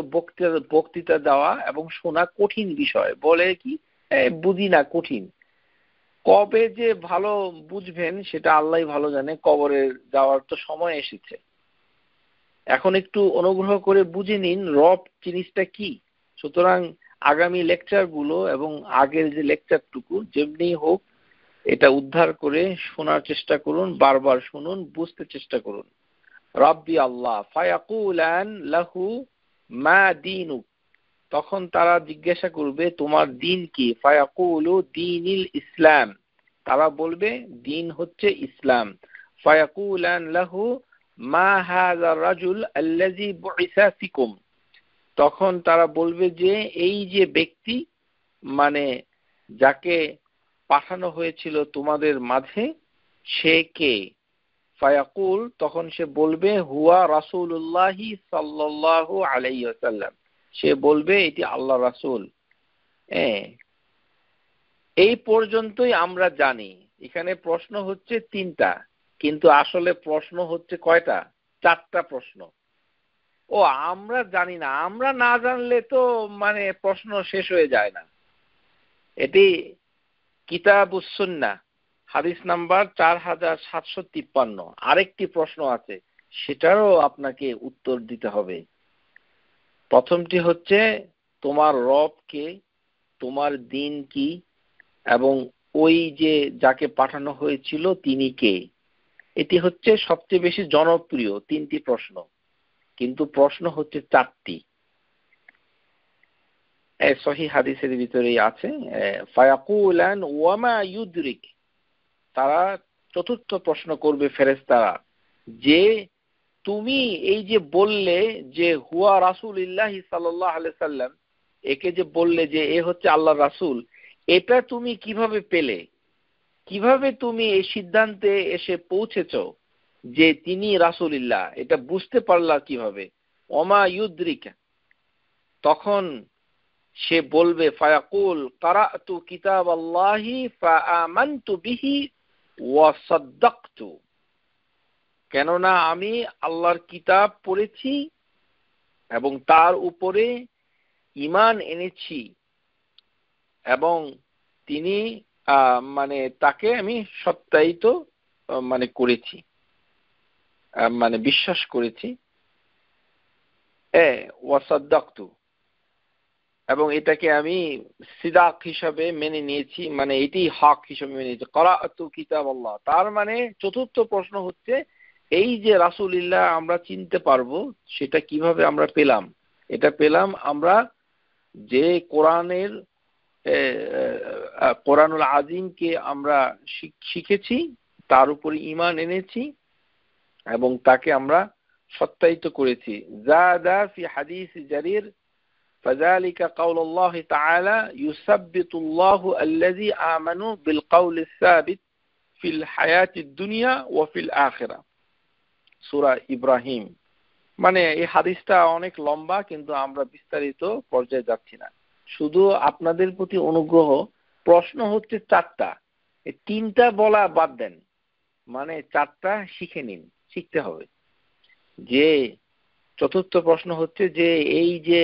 বক্তৃতা দেওয়া এবং শোনা কঠিন বিষয়। বলে কি বুঝি না, কঠিন। কবে যে ভালো বুঝবেন সেটা আল্লাহই ভালো জানে। কবরে যাওয়ার তো সময় এসেছে, এখন একটু অনুগ্রহ করে বুঝে নিন রব জিনিসটা কি। সুতরাং আগামী লেকচারগুলো এবং আগের যে লেকচারটুকু যেমনি হোক এটা উদ্ধার করে শোনার চেষ্টা করুন, বারবার শুনুন, বুঝতে চেষ্টা করুন। রাব্বি আল্লাহ, ফায়াকুলান লাহু মা দীনুক, তখন তারা জিজ্ঞাসা করবে তোমার দিন কি। ফায়াকুলু দীনিল ইসলাম, তারা বলবে দিন হচ্ছে ইসলাম। ফায়াকুলান লাহু মা হাযা রাজুল আল্লাযী বুইসা ফিকুম, তখন তারা বলবে যে এই যে ব্যক্তি মানে যাকে পাঠানো হয়েছিল তোমাদের মাঝে, সে কে। ফায়াকুল, তখন সে বলবে হুয়া রাসূলুল্লাহি সাল্লাল্লাহু আলাইহি ওয়াসাল্লাম, সে বলবে এটি আল্লাহ রাসূল। এই পর্যন্তই আমরা জানি। এখানে প্রশ্ন হচ্ছে তিনটা, কিন্তু আসলে প্রশ্ন হচ্ছে কয়টা? চারটা প্রশ্ন। ও আমরা জানি না, আমরা না জানলে তো মানে প্রশ্ন শেষ হয়ে যায় না। এটি কিতাবুস সুন্নাহ হাদিস নাম্বার 4753। আরেকটি প্রশ্ন আছে, সেটারও আপনাকে উত্তর দিতে হবে। প্রথমটি হচ্ছে তোমার রব কে, তোমার দিন কি, এবং ওই যে যাকে পাঠানো হয়েছিল তিনি কে। এটি হচ্ছে সবচেয়ে বেশি জনপ্রিয় তিনটি প্রশ্ন, কিন্তু প্রশ্ন হচ্ছে চারটি। সহিহ হাদিসের ভিতরেই আছে। ফায়াকুলান ওয়ামা ইউদরিক, তারা চতুর্থ প্রশ্ন করবে ফেরেশতারা যে তুমি এই যে বললে যে হুয়া রাসূলুল্লাহি সাল্লাল্লাহু আলাইহি সাল্লাম, একে যে বললে যে এ হচ্ছে আল্লাহর রাসূল, এটা তুমি কিভাবে পেলে? কিভাবে তুমি এই সিদ্ধান্তে এসে পৌঁছেছো যে তিনি রাসূলুল্লাহ? এটা বুঝতে পারলা কিভাবে? ওমা ইউদরিকা, তখন সে বলবে ফায়াকুল কারাতু কিতাবাল্লাহি ফাআমানতু বিহি ওয়া সাদ্দাকতু, কেননা আমি আল্লাহর কিতাব পড়েছি এবং তার উপরে ঈমান এনেছি এবং তিনি মানে তাকে আমি সত্যায়িত মানে করেছি, মানে বিশ্বাস করেছি, ওয়া সাদ্দাকতু, এবং এটাকে আমি সিদাক হিসাবে মেনে নিয়েছি, মানে এটি হক হিসাবে মেনে নিয়েছি। ক্বরাআতু কিতাবাল্লাহ, তার মানে চতুর্থ প্রশ্ন হচ্ছে এই যে রাসূলুল্লাহ আমরা চিনতে পারবো সেটা কিভাবে আমরা পেলাম? এটা পেলাম আমরা যে কোরআনুল আজিমকে আমরা শিখেছি, তার উপরে ঈমান এনেছি এবং তাকে আমরা সত্যায়িত করেছি। যাদা ফি হাদিস জারির فذلك قول الله تعالى يثبت الله الذي آمنوا بالقول الثابت في الحياة الدنيا وفي الآخرة, সূরা ইব্রাহিম। মানে এই হাদিসটা অনেক লম্বা, কিন্তু আমরা বিস্তারিত পর্যায়ে যাচ্ছি না। শুধু আপনাদের প্রতি অনুগ্রহ, প্রশ্ন হচ্ছে 4টা, এই 3টা বলা বাদ দেন, মানে 4টা শিখে নিন, শিখতে হবে। যে চতুর্থ প্রশ্ন হচ্ছে যে এই যে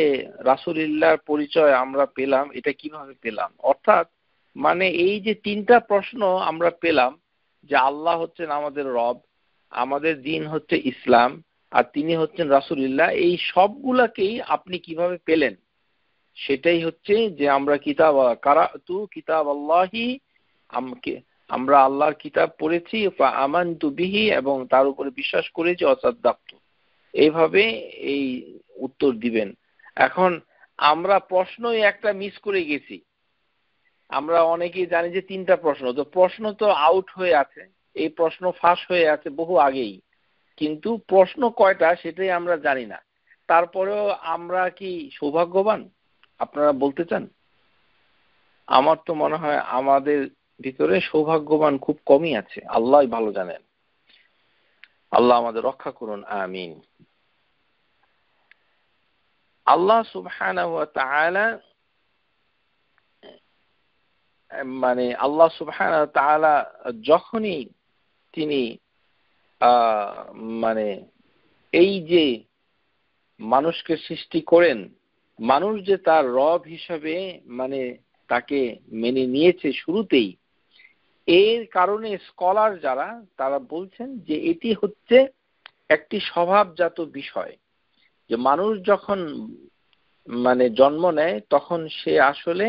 রাসূলুল্লাহর পরিচয় আমরা পেলাম, এটা কিভাবে পেলাম? অর্থাৎ মানে এই যে 3টা প্রশ্ন আমরা পেলাম যে আল্লাহ হচ্ছেন আমাদের রব, আমাদের দিন হচ্ছে ইসলাম, আর তিনি হচ্ছেন রাসূলুল্লাহ, এই সবগুলাকেই আপনি কিভাবে পেলেন? সেটাই হচ্ছে যে আমরা কারাতু কিতাবাল্লাহি, আমরা আল্লাহর কিতাব পড়েছি, ফাআমানতু বিহি, এবং তার উপরে বিশ্বাস করেছি, ওয়াসাদ্দাকতু, এইভাবে এই উত্তর দিবেন। এখন আমরা প্রশ্নই একটা মিস করে গেছি। আমরা অনেকেই জানি যে 3টা প্রশ্ন, তো প্রশ্ন তো আউট হয়ে আছে, এই প্রশ্ন ফাঁস হয়ে আছে বহু আগেই, কিন্তু প্রশ্ন কয়টা সেটাই আমরা জানি না। তারপরেও আমরা কি সৌভাগ্যবান? আপনারা বলতে চান? আমার তো মনে হয় আমাদের ভিতরে সৌভাগ্যবান খুব কমই আছে, আল্লাহই ভালো জানেন। আল্লাহ আমাদের রক্ষা করুন, আমিন। আল্লাহ সুবহানাহু ওয়া তাআলা, মানে আল্লাহ সুবহানাহু ওয়া তাআলা যখনই তিনি মানে এই যে মানুষকে সৃষ্টি করেন, মানুষ যে তার রব হিসাবে মানে তাকে মেনে নিয়েছে শুরুতেই, এর কারণে স্কলার যারা, তারা বলছেন যে এটি হচ্ছে একটি স্বভাবজাত বিষয়, যে মানুষ যখন মানে জন্ম নেয় তখন সে আসলে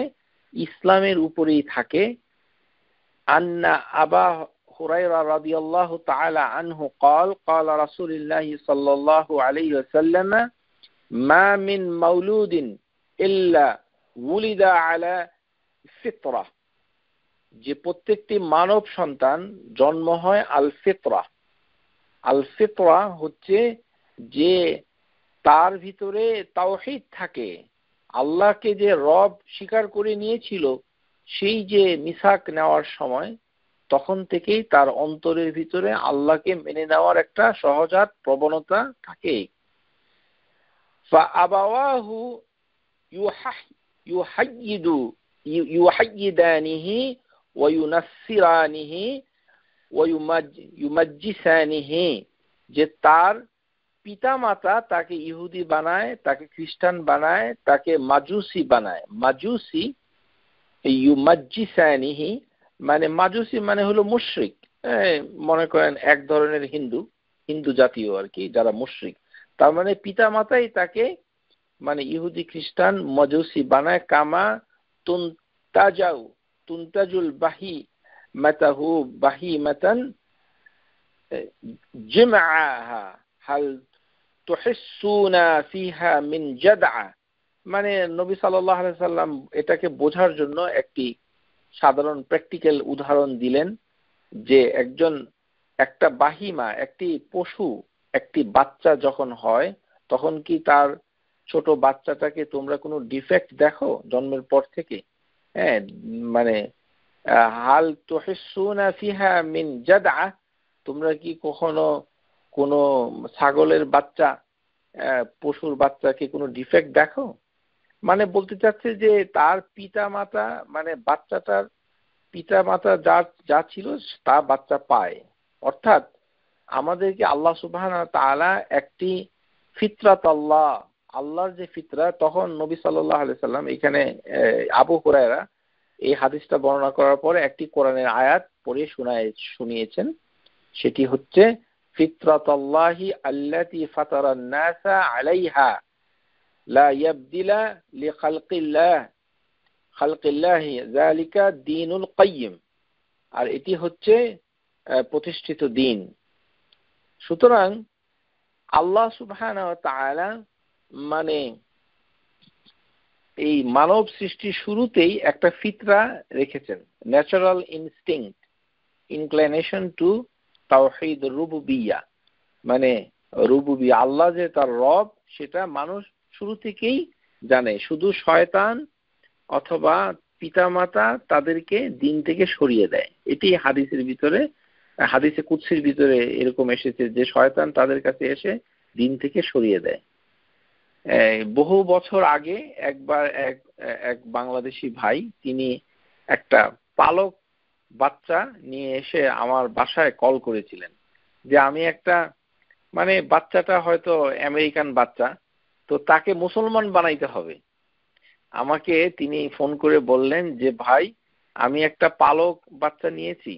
ইসলামের উপরেই থাকে। আন্না আবা হুরায়রা রাদিয়াল্লাহু তাআলা আনহু قال قال رسول الله صلى الله عليه وسلم ما من مولود إلا ولد على فطرة, যে প্রত্যেকটি মানব সন্তান জন্ম হয় আল ফিতরা। আল ফিতরা হচ্ছে যে তার ভিতরে তাওহীদ থাকে, আল্লাহকে যে রব স্বীকার করে নিয়েছিল, সেই যে মিসাক নেওয়ার সময় তখন থেকেই তার অন্তরের ভিতরে আল্লাহকে মেনে নেওয়ার একটা সহজাত প্রবণতা থাকে। ফাআবাওয়াহু ইউহাইয়িদানিহি ওয়া ইউনাসসিরানিহি ওয়া ইউমাজ্জিসানিহি, যে তার পিতামাতা তাকে ইহুদি বানায়, তাকে খ্রিস্টান বানায়, তাকে মাজুসি বানায়। মাজুসি, ইউমাজ্জিসানিহি মানে মাজুসি মানে হলো মুশরিক, মনে করেন এক ধরনের হিন্দু জাতীয় আর কি, যারা মুশরিক, তার মানে পিতামাতাই তাকে মানে ইহুদি খ্রিস্টান মাজুসি বানায়। কামা তুনতাজুল বাহি মাতাহু বাহি মাতান জিমআহা হাল তুহিসুনা ফিহা মিন জাদআ, মানে নবী সাল্লাল্লাহু আলাইহি সাল্লাম এটাকে বোঝার জন্য একটি সাধারণ প্র্যাকটিক্যাল উদাহরণ দিলেন, যে একটা বাহিমা, একটি পশু, একটি বাচ্চা যখন হয় তখন কি তার ছোট বাচ্চাটাকে তোমরা কোনো ডিফেক্ট দেখো জন্মের পর থেকে? মানে হাল তুহিসুনা ফিহা মিন জাদআ, তোমরা কি কখনো কোনো ছাগলের বাচ্চা, পশুর বাচ্চাকে কোনো ডিফেক্ট দেখো? মানে বলতে চাচ্ছে যে তার পিতা মাতা মানে বাচ্চাটার পিতা মাতা যা ছিল তা বাচ্চা পায়। অর্থাৎ আমাদেরকে আল্লাহ সুবহানাহু ওয়া তাআলা একটি ফিতরাত আল্লাহর যে ফিতরা, তখন নবী সাল্লাল্লাহু আলাইহি সাল্লাম এখানে আবু হুরায়রা এই হাদিসটা বর্ণনা করার পরে একটি কোরআনের আয়াত পড়ে শুনিয়েছেন। সেটি হচ্ছে ফিতরাতাল্লাহি আল্লাতী ফাতারান নাসা আলাইহা লা ইয়াবদিলা খালকিল্লাহি যালিকা দীনুল কাইয়্যিম। আর এটি হচ্ছে প্রতিষ্ঠিত দিন। সুতরাং আল্লাহ সুবহানাহু ওয়া তাআলা মানে এই মানব সৃষ্টির শুরুতেই একটা ফিতরা রেখেছেন, ন্যাচারাল ইনস্টিংক্ট, ইনক্লিনেশন টু তাওহীদ রুবুবিয়্যাহ, মানে রুবুবিয়্যাহ, আল্লাহ যে তার রব সেটা মানুষ শুরু থেকেই জানে। শুধু শয়তান অথবা পিতামাতা তাদেরকে দিন থেকে সরিয়ে দেয়। এটি হাদিসে কুদসির ভিতরে এরকম এসেছে যে শয়তান তাদের কাছে এসে দিন থেকে সরিয়ে দেয়। বহু বছর আগে একবার এক বাংলাদেশি ভাই, তিনি একটা পালক বাচ্চা নিয়ে এসে আমার বাসায় কল করেছিলেন যে আমি একটা মানে বাচ্চাটা হয়তো আমেরিকান বাচ্চা, তো তাকে মুসলমান বানাইতে হবে। আমাকে তিনি ফোন করে বললেন যে ভাই, আমি একটা পালক বাচ্চা নিয়েছি।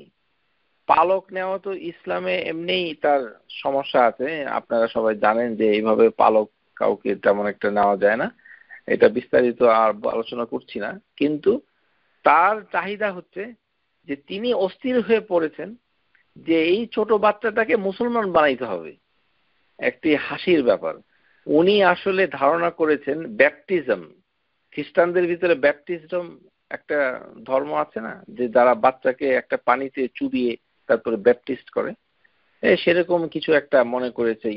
পালক নেওয়া তো ইসলামে এমনিই তার সমস্যা আছে, আপনারা সবাই জানেন যে এইভাবে পালক কাউকে তেমন একটা নেওয়া যায় না। এটা বিস্তারিত আর আলোচনা করছি না, কিন্তু তার চাহিদা হচ্ছে যে তিনি অস্থির হয়ে পড়েছেন যে এই ছোট বাচ্চাটাকে মুসলমান বানাইতে হবে। একটি হাসির ব্যাপার, উনি আসলে ধারণা করেছেন ব্যাপটিজম, খ্রিস্টানদের ভিতরে ব্যাপটিজম একটা ধর্ম আছে না, যে যারা বাচ্চাকে একটা পানিতে চুবিয়ে তারপরে ব্যাপটিস্ট করে, সেরকম কিছু একটা মনে করেছে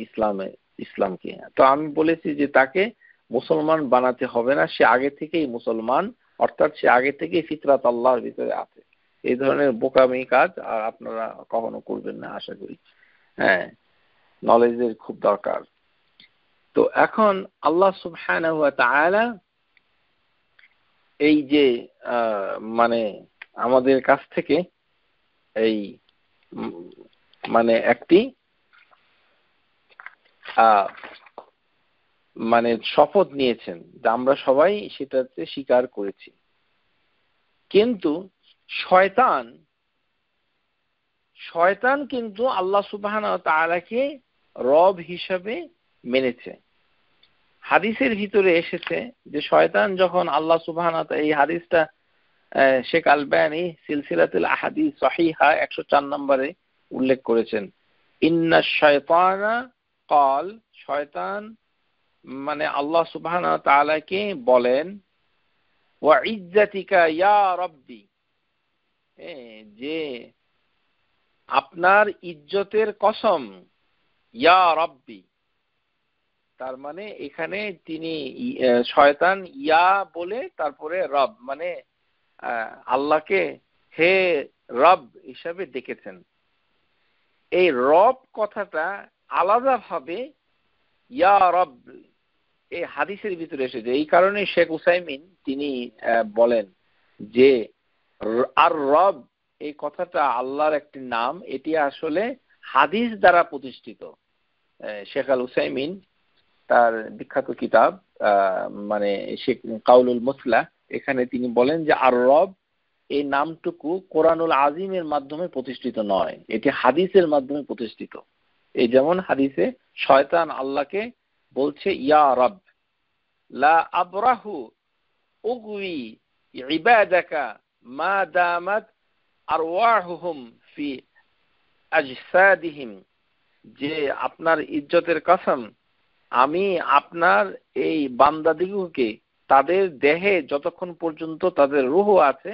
ইসলামকে। তো আমি বলেছি যে তাকে মুসলমান বানাতে হবে না, সে আগে থেকেই মুসলমান, অর্থাৎ সে আগে থেকেই ফিতরাত আল্লাহর ভিতরে আছে। এই ধরনের বোকামি কাজ আর আপনারা কখনো করবেন না আশা করি। হ্যাঁ, নলেজের খুব দরকার। তো এখন আল্লাহ সুবহানাহু ওয়া তাআলা এই যে মানে আমাদের কাছ থেকে এই মানে একটি মানে শপথ নিয়েছেন যে আমরা সবাই সেটাতে স্বীকার করেছি। কিন্তু শয়তান কিন্তু আল্লাহ সুবহানাহু ওয়া তাআলাকে রব হিসাবে মেনেছে। হাদিসের ভিতরে এসেছে যে শয়তান যখন আল্লাহ সুবহানাহু ওয়া তাআলা, এই হাদিসটা শেখ আলবানী সিলসিলাতুল আহাদিস সহিহা 104 নম্বরে উল্লেখ করেছেন, ইন্নাশ শায়তানা ক্বাল, শয়তান মানে আল্লাহ সুবহানাহু ওয়া তাআলাকে বলেন ওয়া ইজ্জাতিকা ইয়া রাব্বি, যে আপনার ইজ্জতের কসম, ইয়া রাব্বি। তার মানে এখানে তিনি শয়তান ইয়া বলে তারপরে রব মানে আল্লাহকে হে রব হিসাবে ডেকেছেন। এই রব কথাটা আলাদাভাবে ইয়া রব এই হাদিসের ভিতরে এসেছে। এই কারণে শেখ উসাইমিন তিনি বলেন যে আর রব এই কথাটা আল্লাহর একটি নাম, এটি আসলে হাদিস দ্বারা প্রতিষ্ঠিত। শেখ আল উসাইমিন তার বিখ্যাত কিতাব মানে শেখ কাউলুল মুসলা, এখানে তিনি বলেন যে আর রব এই নামটুকু কোরআনুল আজিমের মাধ্যমে প্রতিষ্ঠিত নয়, এটি হাদিসের মাধ্যমে প্রতিষ্ঠিত। এই যেমন হাদিসে শয়তান আল্লাহকে বলছে ইয়া রব লা আবরাহু উগওয়ি ইবাদাকা মা দামাত আরওয়াহুহুম ফি আজসাদিহিম, যে আপনার ইজ্জতের কসম, আমি আপনার এই বান্দাদিগকে তাদের দেহে যতক্ষণ পর্যন্ত তাদের রূহ আছে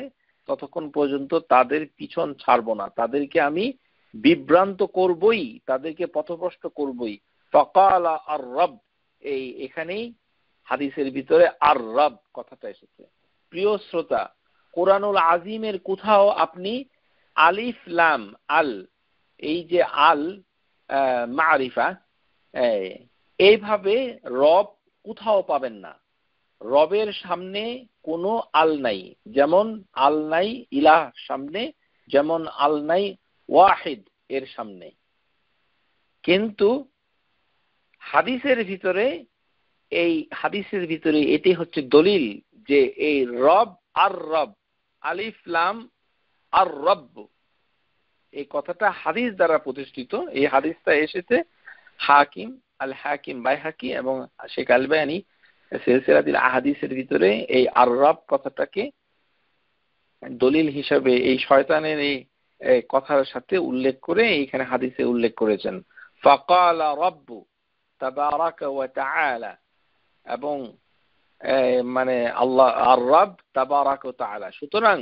ততক্ষণ পর্যন্ত তাদের পিছন ছাড়বো না, তাদেরকে আমি বিভ্রান্ত করবই, তাদেরকে পথভ্রষ্ট করবই। ফাকালা আর রব, এখানেই হাদিসের ভিতরে আর রব কথাটা এসেছে। প্রিয় শ্রোতা, কোরআনুল আজিমের কোথাও আপনি আলিফ লাম আল, এই যে আল মারিফা, এইভাবে রব কোথাও পাবেন না। রবের সামনে কোনো আল নাই, যেমন আল নাই ইলাহ সামনে, যেমন আল নাই ওয়াহিদ এর সামনে। কিন্তু হাদিসের ভিতরে এটি হচ্ছে দলিল যে এই রব আর রব, আলিফ লাম আর রব, এই কথাটা হাদিস দ্বারা প্রতিষ্ঠিত। এই হাদিসটা এসেছে হাকিম, আল হাকিম বাইহাকি এবং শেখ আলবানী সিলসিলাতুল আহাদিসের ভিতরে এই আর রব কথাটাকে দলিল হিসাবে এই শয়তানের এই কথার সাথে উল্লেখ করে এইখানে হাদিসে উল্লেখ করেছেন। ফাকালা রাব্বু তাবারাকা ওয়া তাআলা, এবং মানে আল্লাহ আর রব তাবারাকা ওয়া তাআলা। সুতরাং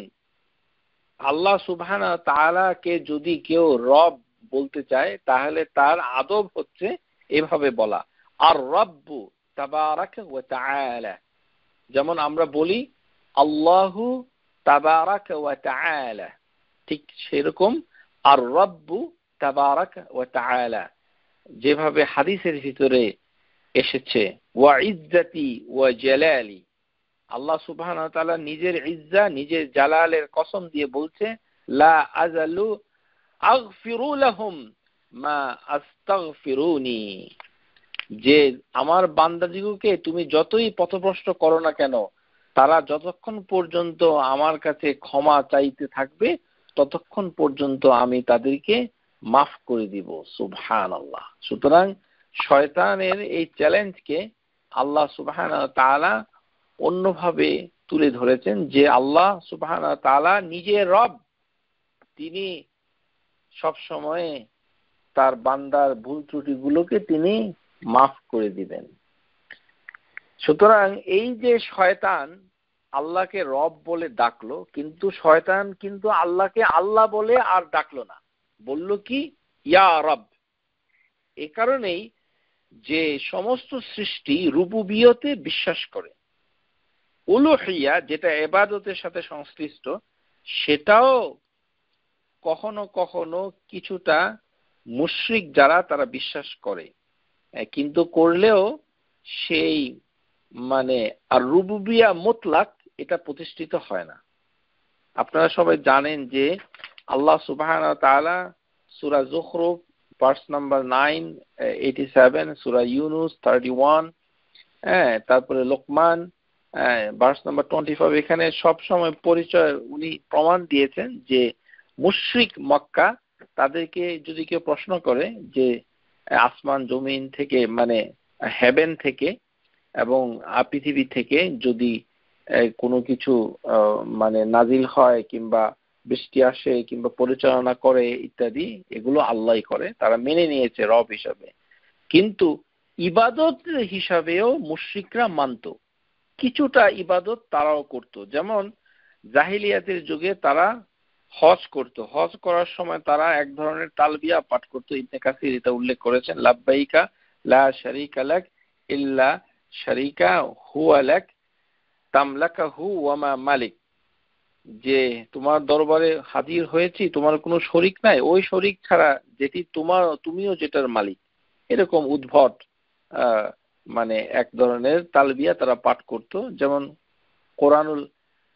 আল্লাহ সুবহানাহু ওয়া তাআলাকে যদি কেউ রব বলতে চায় তাহলে তার আদব হচ্ছে এভাবে বলা, আর রব্বু তাবারাকা ওয়া তাআলা। যেমন আমরা বলি আল্লাহু তাবারাকা ওয়া তাআলা, ঠিক সেরকম আর রব্বু তাবারাকা ওয়া তাআলা যেভাবে হাদিসের ভিতরে এসেছে। ওয়া ইজ্জতি ওয়া জালালি, আল্লাহ সুবহানাহু ওয়া তাআলা নিজের ইজ্জা, নিজের জালালের কসম দিয়ে বলছে লা আযালু আগফিরু লাহুম মা আস্তাগফিরুনি, যে আমার বান্দাদিগকে তুমি যতই পথভ্রষ্ট করো না কেন, তারা যতক্ষণ পর্যন্ত আমার কাছে ক্ষমা চাইতে থাকবে ততক্ষণ পর্যন্ত আমি তাদেরকে মাফ করে দিব। সুবহানাল্লাহ। সুতরাং শয়তানের এই চ্যালেঞ্জকে আল্লাহ সুবহানাহু ওয়া তাআলা অন্যভাবে তুলে ধরেছেন যে আল্লাহ সুবহানাহু ওয়া তাআলা নিজে রব, তিনি সব সময় তার বান্দার ভুল ত্রুটিগুলোকে তিনি মাফ করে দিবেন। সুতরাং এই যে শয়তান আল্লাহকে রব বলে ডাকলো, কিন্তু শয়তান কিন্তু আল্লাহকে আল্লাহ বলে আর ডাকলো না, বলল কি ইয়া রব। এ কারণেই যে সমস্ত সৃষ্টি রুবুবিয়তে বিশ্বাস করে, উলুহিয়া যেটা ইবাদতের সাথে সংশ্লিষ্ট সেটাও কখনো কখনো কিছুটা মুশরিক যারা তারা বিশ্বাস করে, কিন্তু করলেও সেই মানে আর রুবুবিয়া মুতলাক এটা প্রতিষ্ঠিত হয় না। আপনারা সবাই জানেন যে আল্লাহ সুবহানাহু ওয়া তাআলা সূরা যুখরুফ ভার্স নাম্বার 987, সূরা ইউনুস 31, তারপরে লোকমান ভার্স নাম্বার 25, এখানে সব সময় পরিচয় উনি প্রমাণ দিয়েছেন যে মুশরিক মক্কা তাদেরকে যদি কেউ প্রশ্ন করে যে আসমান জমিন থেকে মানে হেভেন থেকে এবং পৃথিবী থেকে যদি কোনো কিছু মানে নাজিল হয় কিংবা বৃষ্টি আসে কিংবা পরিচালনা করে ইত্যাদি, এগুলো আল্লাহই করে, তারা মেনে নিয়েছে রব হিসাবে। কিন্তু ইবাদত হিসাবেও মুশরিকরা মানত, কিছুটা ইবাদত তারাও করত। যেমন জাহিলিয়াতের যুগে তারা হজ করত, হজ করার সময় তারা এক ধরনের তালবিয়া পাঠ করত। ইবনে কাসির এটা উল্লেখ করেছেন, লাব্বাইকা লা শারীকা লাক ইল্লা শারীকা হুয়া লাক তামলাকাহু ওয়া মা মালিক, যে তোমার দরবারে হাজির হয়েছি, তোমার কোনো শরীক নাই, ওই শরীক ছাড়া যেটি তোমার, তুমিও যেটার মালিক। এরকম উদ্ভট মানে এক ধরনের তালবিয়া তারা পাঠ করত। যেমন কোরআনুল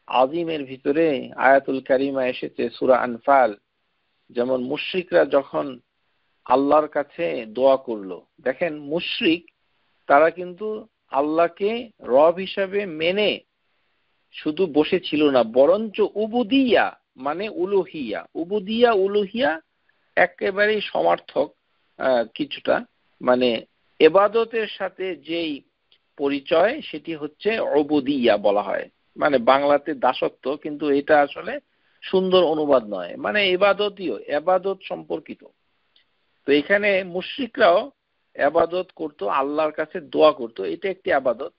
আজিমের ভিতরে আয়াতুল কারিমা এসেছে সূরা আনফাল, যেমন মুশরিকরা যখন আল্লাহর কাছে দোয়া করলো, দেখেন মুশরিক তারা কিন্তু আল্লাহকে রব হিসাবে মেনে শুধু বসে ছিল না, বরঞ্চ উবুদিয়া মানে উলুহিয়া, উবুদিয়া উলুহিয়া একেবারেই সমার্থক কিছুটা, মানে ইবাদতের সাথে যেই পরিচয় সেটি হচ্ছে উবুদিয়া বলা হয়, মানে বাংলাতে দাসত্ব, কিন্তু এটা আসলে সুন্দর অনুবাদ নয়, মানে ইবাদতীয়, ইবাদত সম্পর্কিত। তো এখানে মুশরিকরাও ইবাদত করত, আল্লাহর কাছে দোয়া করত, এটা একটি ইবাদত।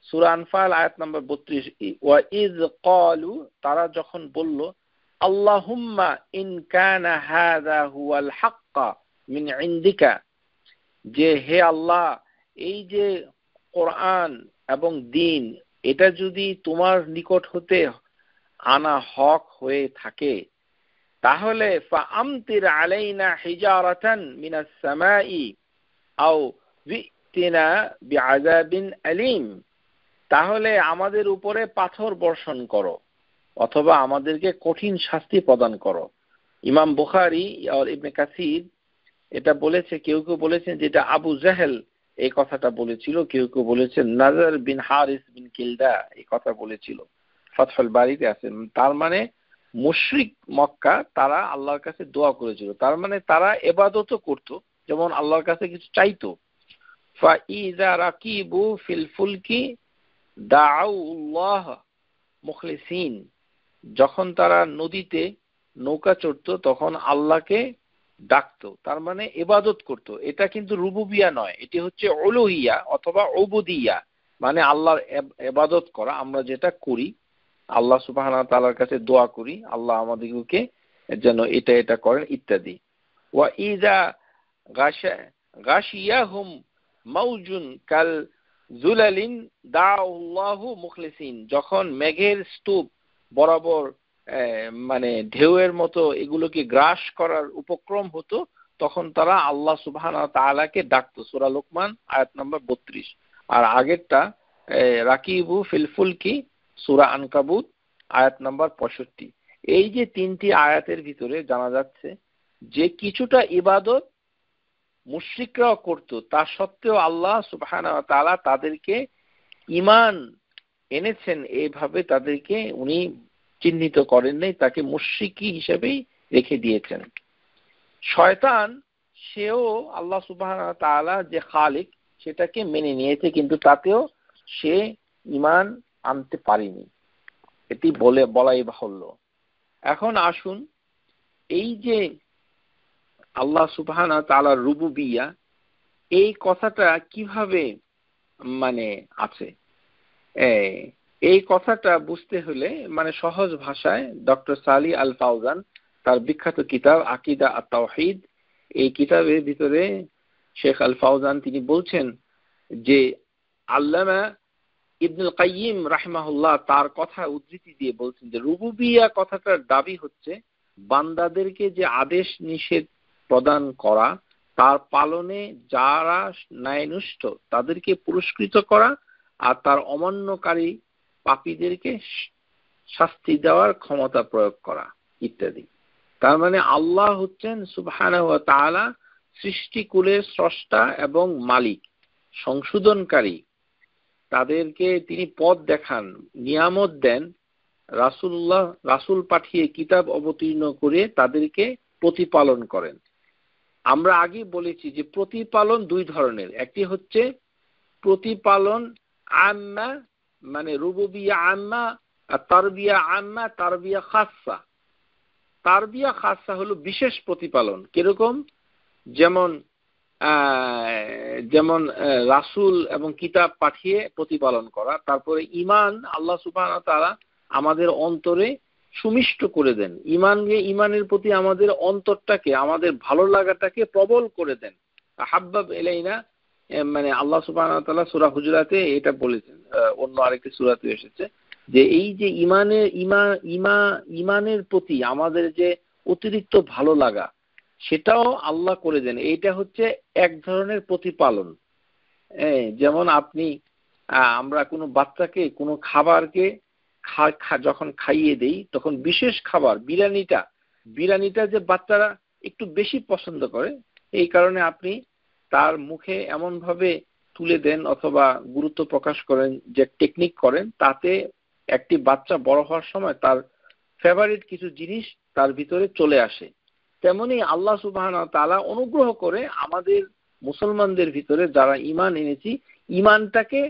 সূরা আনফাল আয়াত নাম্বার 32, ওয়া ইয ক্বালু, তারা যখন বলল আল্লাহুম্মা ইন কানা হাযা হুয়াল হাক্কা মিন ইনদিকা, যে হে আল্লাহ এই যে কোরআন এবং দ্বীন এটা যদি তোমার নিকট হতে আনা হক হয়ে থাকে তাহলে ফাআমতির আলাইনা হিজারাতান মিনাস সামাই আও বি'তিনা বিআযাবিন আলীম, তাহলে আমাদের উপরে পাথর বর্ষণ করো অথবা আমাদেরকে কঠিন শাস্তি প্রদান করো। ইমাম বুখারী আর ইবনে কাসির এটা বলেছে, কেউ কেউ বলেছেন যেটা আবু জাহেল এই কথাটা বলেছিল, কেউ কেউ বলেছেন নাজার বিন হারিস বিন কিলদা এই কথা বলেছিল। ফাতহুল বারীতে আছে। তার মানে মুশরিক মক্কা তারা আল্লাহর কাছে দোয়া করেছিল, তার মানে তারা ইবাদতও করত, যেমন আল্লাহর কাছে কিছু চাইতো। ফাইযা রাকিবু ফিল ফুলকি দাউল্লাহ মুখলিসিন, যখন তারা নদীতে নৌকা চড়তো তখন আল্লাহকে ডাকতো, তার মানে ইবাদত করত। এটা কিন্তু রুবুবিয়া নয়, এটি হচ্ছে উলুহিয়া অথবা উবুদিয়া, মানে আল্লাহর ইবাদত করা। আমরা যেটা করি আল্লাহ সুবহানাহু ওয়া তাআলার কাছে দোয়া করি আল্লাহ আমাদেরকে যেন এটা এটা করেন ইত্যাদি। ওয়া ইযা গাশিয়াহুম মাউজুন কাল জুলালিন দাউল্লাহু মুখলিসিন, যখন মেঘের স্তূপ বরাবর মানে ঢেউয়ের মতো এগুলোকে গ্রাস করার উপক্রম হতো, তখন তারা আল্লাহ সুবহানাহু ওয়া তাআলাকে ডাকতো। সূরা লোকমান আয়াত নম্বর 32। আর আগেরটা রাকিবু ফিল ফুলকি সূরা আনকাবুত আয়াত নম্বর 65। এই যে তিনটি আয়াতের ভিতরে জানা যাচ্ছে যে কিছুটা ইবাদত মুশরিকরাও করত, তা সত্ত্বেও আল্লাহ সুবহানাহু ওয়া তাআলা তাদেরকে ঈমান এনেছেন, এইভাবে তাদেরকে উনি চিহ্নিত করেন নাই, তাকে মুশরিকি হিসেবেই রেখে দিয়েছেন। শয়তান সেও আল্লাহ সুবহানাহু ওয়া তাআলা যে খালিক সেটাকে মেনে নিয়েছে, কিন্তু তাতেও সে ঈমান আনতে পারেনি, এটি বলাই বাহুল্য। এখন আসুন, এই যে আল্লাহ সুবহানাহু ওয়া তাআলার রুবুবিয়া এই কথাটা কিভাবে মানে আছে, এই কথাটা বুঝতে হলে মানে সহজ ভাষায় ডক্টর সালি আল ফাওজান তার বিখ্যাত কিতাব আকিদা আত-তাওহীদ, এই কিতাবের ভিতরে শেখ আল ফাওজান তিনি বলছেন যে আল্লামা ইবনুল কাইয়িম রাহিমাহুল্লাহ তার কথা উদ্ধৃতি দিয়ে বলছেন যে রুবুবিয়া কথাটার দাবি হচ্ছে বান্দাদেরকে যে আদেশ নিষেধ প্রদান করা, তার পালনে যারা ন্যায়নিষ্ঠ তাদেরকে পুরস্কৃত করা, আর তার অমান্যকারী পাপীদেরকে শাস্তি দেওয়ার ক্ষমতা প্রয়োগ করা ইত্যাদি। তার মানে আল্লাহ হচ্ছেন সুবহানাহু ওয়া তাআলা সৃষ্টিকুলের স্রষ্টা এবং মালিক, সংশোধনকারী। তাদেরকে তিনি পথ দেখান, নিয়ামত দেন, রাসূল পাঠিয়ে কিতাব অবতীর্ণ করে তাদেরকে প্রতিপালন করেন। আমরা আগে বলেছি যে প্রতিপালন দুই ধরনের, একটি হচ্ছে প্রতিপালন আম্মা মানে রুবুবিয়া আম্মা, আর তারবিয়া আম্মা তারবিয়া খাসসা। তারবিয়া খাসসা হলো বিশেষ প্রতিপালন, কিরকম যেমন রাসূল এবং কিতাব পাঠিয়ে প্রতিপালন করা। তারপরে ঈমান আল্লাহ সুবহানাহু ওয়া তাআলা আমাদের অন্তরে সুমিষ্ট করে দেন, ঈমানের প্রতি আমাদের অন্তরটাকে, আমাদের ভালো লাগাটাকে প্রবল করে দেন। হাব্বাব ইলাইনা মানে আল্লাহ সুবহানাহু ওয়া তাআলা সূরা হুজুরাতে এটা বলেছেন, অন্য আরেকটি সূরাতে এসেছে যে এই যে ঈমানের প্রতি আমাদের যে অতিরিক্ত ভালো লাগা সেটাও আল্লাহ করে দেন। এইটা হচ্ছে এক ধরনের প্রতিপালন। যেমন আমরা কোনো বাচ্চাকে কোনো খাবারকে যখন খাইয়ে দেই তখন বিশেষ খাবার বিরিয়ানিটা যে বাচ্চারা একটু বেশি পছন্দ করে, এই কারণে আপনি তার মুখে এমন ভাবে তুলে দেন অথবা গুরুত্ব প্রকাশ করেন, যে টেকনিক করেন, তাতে একটি বাচ্চা বড় হওয়ার সময় তার ফেভারিট কিছু জিনিস তার ভিতরে চলে আসে। তেমনি আল্লাহ সুবহানাহু ওয়া তাআলা অনুগ্রহ করে আমাদের মুসলমানদের ভিতরে যারা ঈমান এনেছি, ঈমানটাকে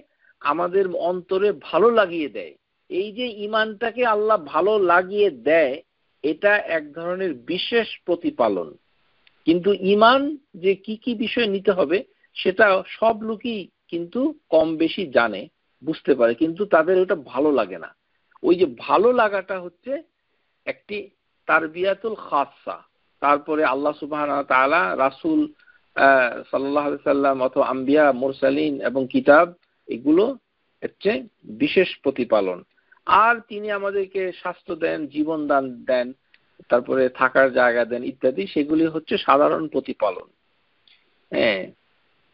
আমাদের অন্তরে ভালো লাগিয়ে দেয়। এই যে ঈমানটাকে আল্লাহ ভালো লাগিয়ে দেয়, এটা এক ধরনের বিশেষ প্রতিপালন। কিন্তু ঈমান যে কি কি বিষয় নিতে হবে সেটা সব লোকই কিন্তু কম বেশি জানে, বুঝতে পারে, কিন্তু তাদের ওটা ভালো লাগে না। ওই যে ভালো লাগাটা হচ্ছে একটি তারবিয়াতুল খাসসা। তারপরে আল্লাহ সুবহানাহু ওয়া তাআলা রাসূল সাল্লাল্লাহু আলাইহি সাল্লাম অথবা আম্বিয়া মুরসালিন এবং কিতাব, এগুলো হচ্ছে বিশেষ প্রতিপালন। আর তিনি আমাদেরকে স্বাস্থ্য দেন, জীবন দান দেন, তারপরে থাকার জায়গা দেন ইত্যাদি, সেগুলি হচ্ছে সাধারণ প্রতিপালন।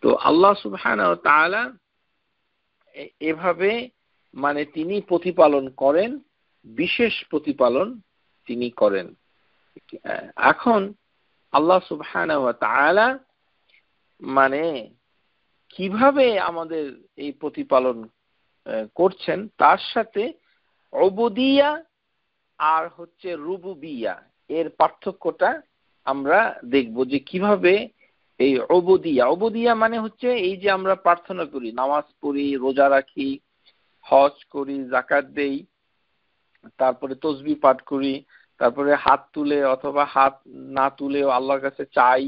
তো আল্লাহ সুবহানাহু ওয়া তাআলা এভাবে মানে তিনি প্রতিপালন করেন, বিশেষ প্রতিপালন তিনি করেন। এখন আল্লাহ সুবহানাহু ওয়া তাআলা মানে কিভাবে আমাদের এই প্রতিপালন করছেন, তার সাথে উবুদিয়া আর হচ্ছে রুবুবিয়া এর পার্থক্যটা আমরা দেখব, যে কিভাবে এই উবুদিয়া মানে হচ্ছে এই যে আমরা প্রার্থনা করি, নামাজ পড়ি, রোজা রাখি, হজ করি, যাকাত দেই, তারপরে তসবিহ পাঠ করি, তারপরে হাত তুলে অথবা হাত না তুলেও আল্লাহর কাছে চাই,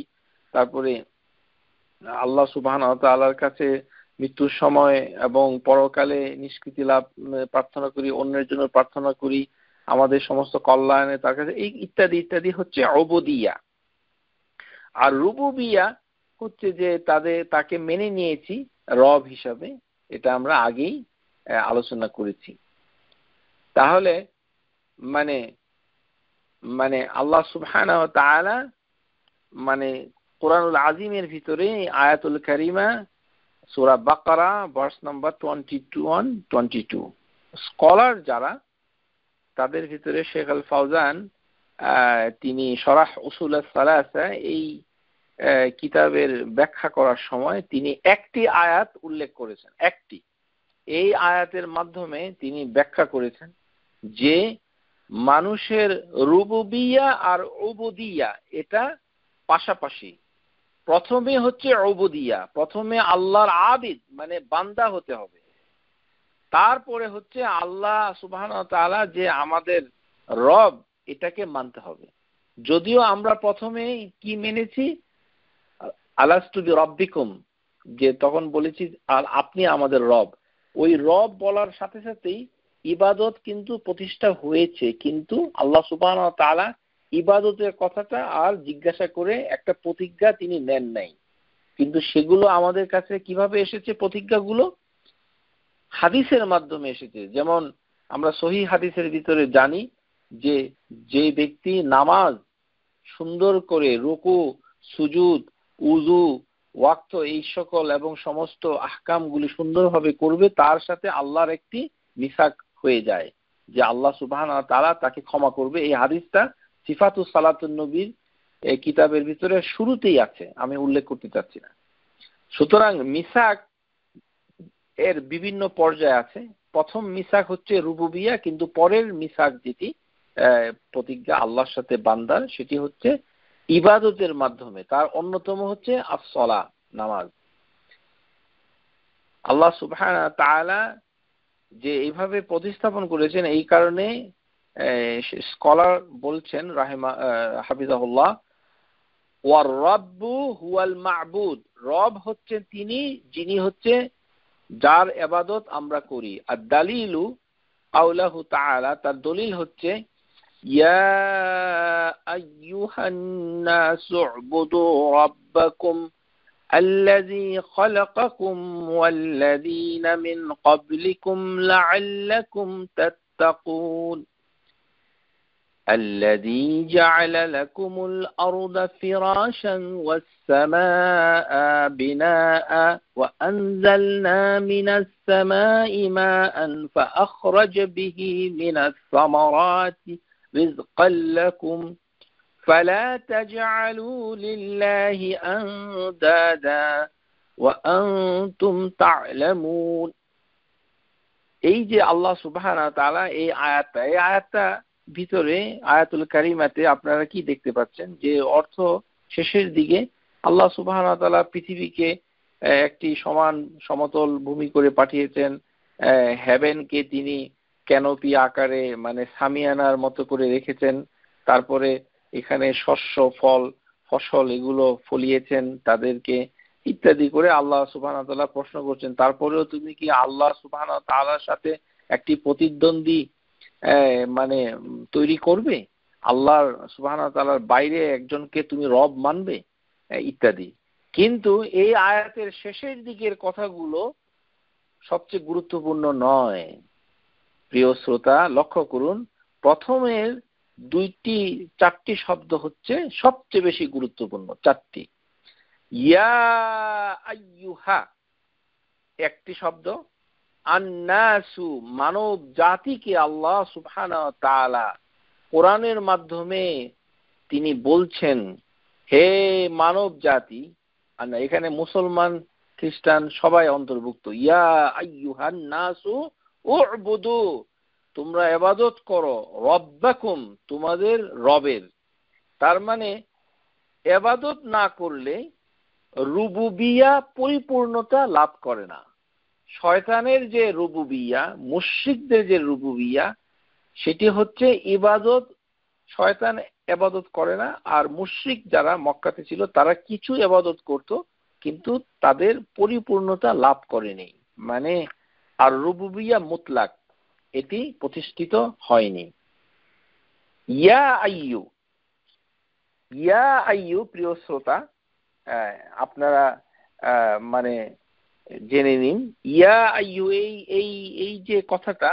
তারপরে আল্লাহ সুবহানাহু ওয়া তাআলার কাছে মৃত্যুর সময় এবং পরকালে নিষ্কৃতি লাভ প্রার্থনা করি, অন্যের জন্য প্রার্থনা করি, আমাদের সমস্ত কল্যাণে তার কাছে, এই ইত্যাদি ইত্যাদি হচ্ছে উবুদিয়া। আর রুবুবিয়া হচ্ছে যে তাকে মেনে নিয়েছি রব হিসাবে, এটা আমরা আগেই আলোচনা করেছি। তাহলে মানে মানে আল্লাহ সুবহানাহু ওয়া তাআলা মানে কোরআনুল আজিমের ভিতরে আয়াতুল কারিমা সূরা বাকারা ভার্স নাম্বার 21-22 স্কলার যারা, তাদের ভিতরে শেখ আল ফাউজান তিনি শরাহ উসুলাস সালাসা এই কিতাবের ব্যাখ্যা করার সময় তিনি একটি আয়াত উল্লেখ করেছেন। এই আয়াতের মাধ্যমে তিনি ব্যাখ্যা করেছেন যে মানুষের রুবুবিয়া আর উবুদিয়া এটা পাশাপাশি। প্রথমে হচ্ছে উবুদিয়া, প্রথমে আল্লাহর আবিদ মানে বান্দা হতে হবে, তারপরে হচ্ছে আল্লাহ সুবহানাহু ওয়া তাআলা যে আমাদের রব এটাকে মানতে হবে। যদিও আমরা প্রথমে কি মেনেছি, আলাস্তু বিরাব্বিকুম, যে তখন বলেছি আপনি আমাদের রব, ওই রব বলার সাথে সাথেই ইবাদত কিন্তু প্রতিষ্ঠা হয়েছে, কিন্তু আল্লাহ সুবহানাহু ওয়া তাআলা ইবাদতের কথাটা আর জিজ্ঞাসা করে একটা প্রতিজ্ঞা তিনি নেন নাই। কিন্তু সেগুলো আমাদের কাছে কিভাবে এসেছে, প্রতিজ্ঞাগুলো হাদিসের মাধ্যমে এসেছে। যেমন আমরা সহিহ হাদিসের ভিতরে জানি যে ব্যক্তি নামাজ সুন্দর করে রুকু, সুজুদ, উযু, ওয়াক্ত এই সকল এবং সমস্ত আহকামগুলি সুন্দরভাবে করবে, তার সাথে আল্লাহর একটি মিসাক হয়ে যায় যে আল্লাহ সুবহানাহু ওয়া তাআলা তাকে ক্ষমা করবে। এই হাদিসটা সিফাতুস সালাতুন নবীর এই কিতাবের ভিতরে শুরুতেই আছে, আমি উল্লেখ করতে চাচ্ছি না। সুতরাং মিসাক এর বিভিন্ন পর্যায় আছে। প্রথম মিসাক হচ্ছে রুবুবিয়া, কিন্তু পরের মিসাক যেটি প্রতিজ্ঞা আল্লাহর সাথে বান্দার, সেটি হচ্ছে ইবাদতের মাধ্যমে। তার অন্যতম হচ্ছে as-সালাহ, নামাজ। আল্লাহ সুবহানাহু ওয়া তাআলা যে এইভাবে প্রতিস্থাপন করেছেন, এই কারণে স্কলার বলছেন হাফিজাহুল্লাহ, ওয়ার রাব্বু হুয়াল মা'বুদ, রব হচ্ছে তিনি যিনি হচ্ছে যার ইবাদত আমরা করি। আর দালিলু কাউলাহু তাআলা, তার দলিল হচ্ছে ইয়া আইয়ুহান নাসু উবুদু রাব্বাকুম আল্লাযী খালাকাকুম ওয়াল্লাযীনা মিন ক্বাবলিকুম লাআল্লাকুম তাত্তাকুন الذي جعل لكم الأرض فراشا والسماء بناء وأنزلنا من السماء ماء فأخرج به من الثمرات رزقا لكم فلا تجعلوا لله أندادا وأنتم تعلمون। এই যে আল্লাহ সুবহানাহু ওয়া তাআলা এই আয়াতটা ভিতরে আয়াতুল কারিমাতে আপনারা কি দেখতে পাচ্ছেন, যে অর্থ শেষের দিকে আল্লাহ সুবহানাহু ওয়া তাআলা পৃথিবীকে একটি সমতল ভূমি করে পাঠিয়েছেন, হেভেনকে তিনি ক্যানোপি আকারে মানে সামিয়ানার মতো করে রেখেছেন, তারপরে এখানে শস্য ফসল এগুলো ফলিয়েছেন তাদেরকে, ইত্যাদি করে আল্লাহ সুবহানাহু ওয়া তাআলা প্রশ্ন করছেন, তারপরেও তুমি কি আল্লাহ সুবহানাহু ওয়া তাআলার সাথে একটি প্রতিদ্বন্দ্বী মানে তৈরি করবে, আল্লাহ সুবহানাহু ওয়া তাআলার বাইরে একজনকে তুমি রব মানবে, ইত্যাদি। কিন্তু এই আয়াতের শেষের দিকের কথাগুলো সবচেয়ে গুরুত্বপূর্ণ নয়। প্রিয় শ্রোতা, লক্ষ্য করুন, প্রথমের 4টি শব্দ হচ্ছে সবচেয়ে বেশি গুরুত্বপূর্ণ। 4টি, ইয়া আইয়ুহা একটি শব্দ, আন্নাসু মানব জাতিকে আল্লাহ সুবহানাহু ওয়া তাআলা কোরআনের মাধ্যমে তিনি বলছেন, হে মানব জাতি, আর না এখানে মুসলমান খ্রিস্টান সবাই অন্তর্ভুক্ত, ইয়া আইয়ুহান নাসু উ'বুদু, তোমরা ইবাদত করো রব্বাকুম, তোমাদের রবের। তার মানে ইবাদত না করলে রুবুবিয়া পরিপূর্ণতা লাভ করে না। শয়তানের যে রুবুবিয়া, মুশরিকদের যে রুবুবিয়া, সেটি হচ্ছে ইবাদত, শয়তান ইবাদত করে না। আর মুশরিক যারা মক্কাতে ছিল তারা কিছু ইবাদত করত কিন্তু তাদের পরিপূর্ণতা লাভ করেনি, মানে আর রুবুবিয়া মুতলাক এটি প্রতিষ্ঠিত হয়নি। ইয়া আইয়ু, ইয়া আইয়ু প্রিয় শ্রোতা, আপনারা মানে জেনে নিন, ইয়া আইয়ু এই এই এই যে কথাটা,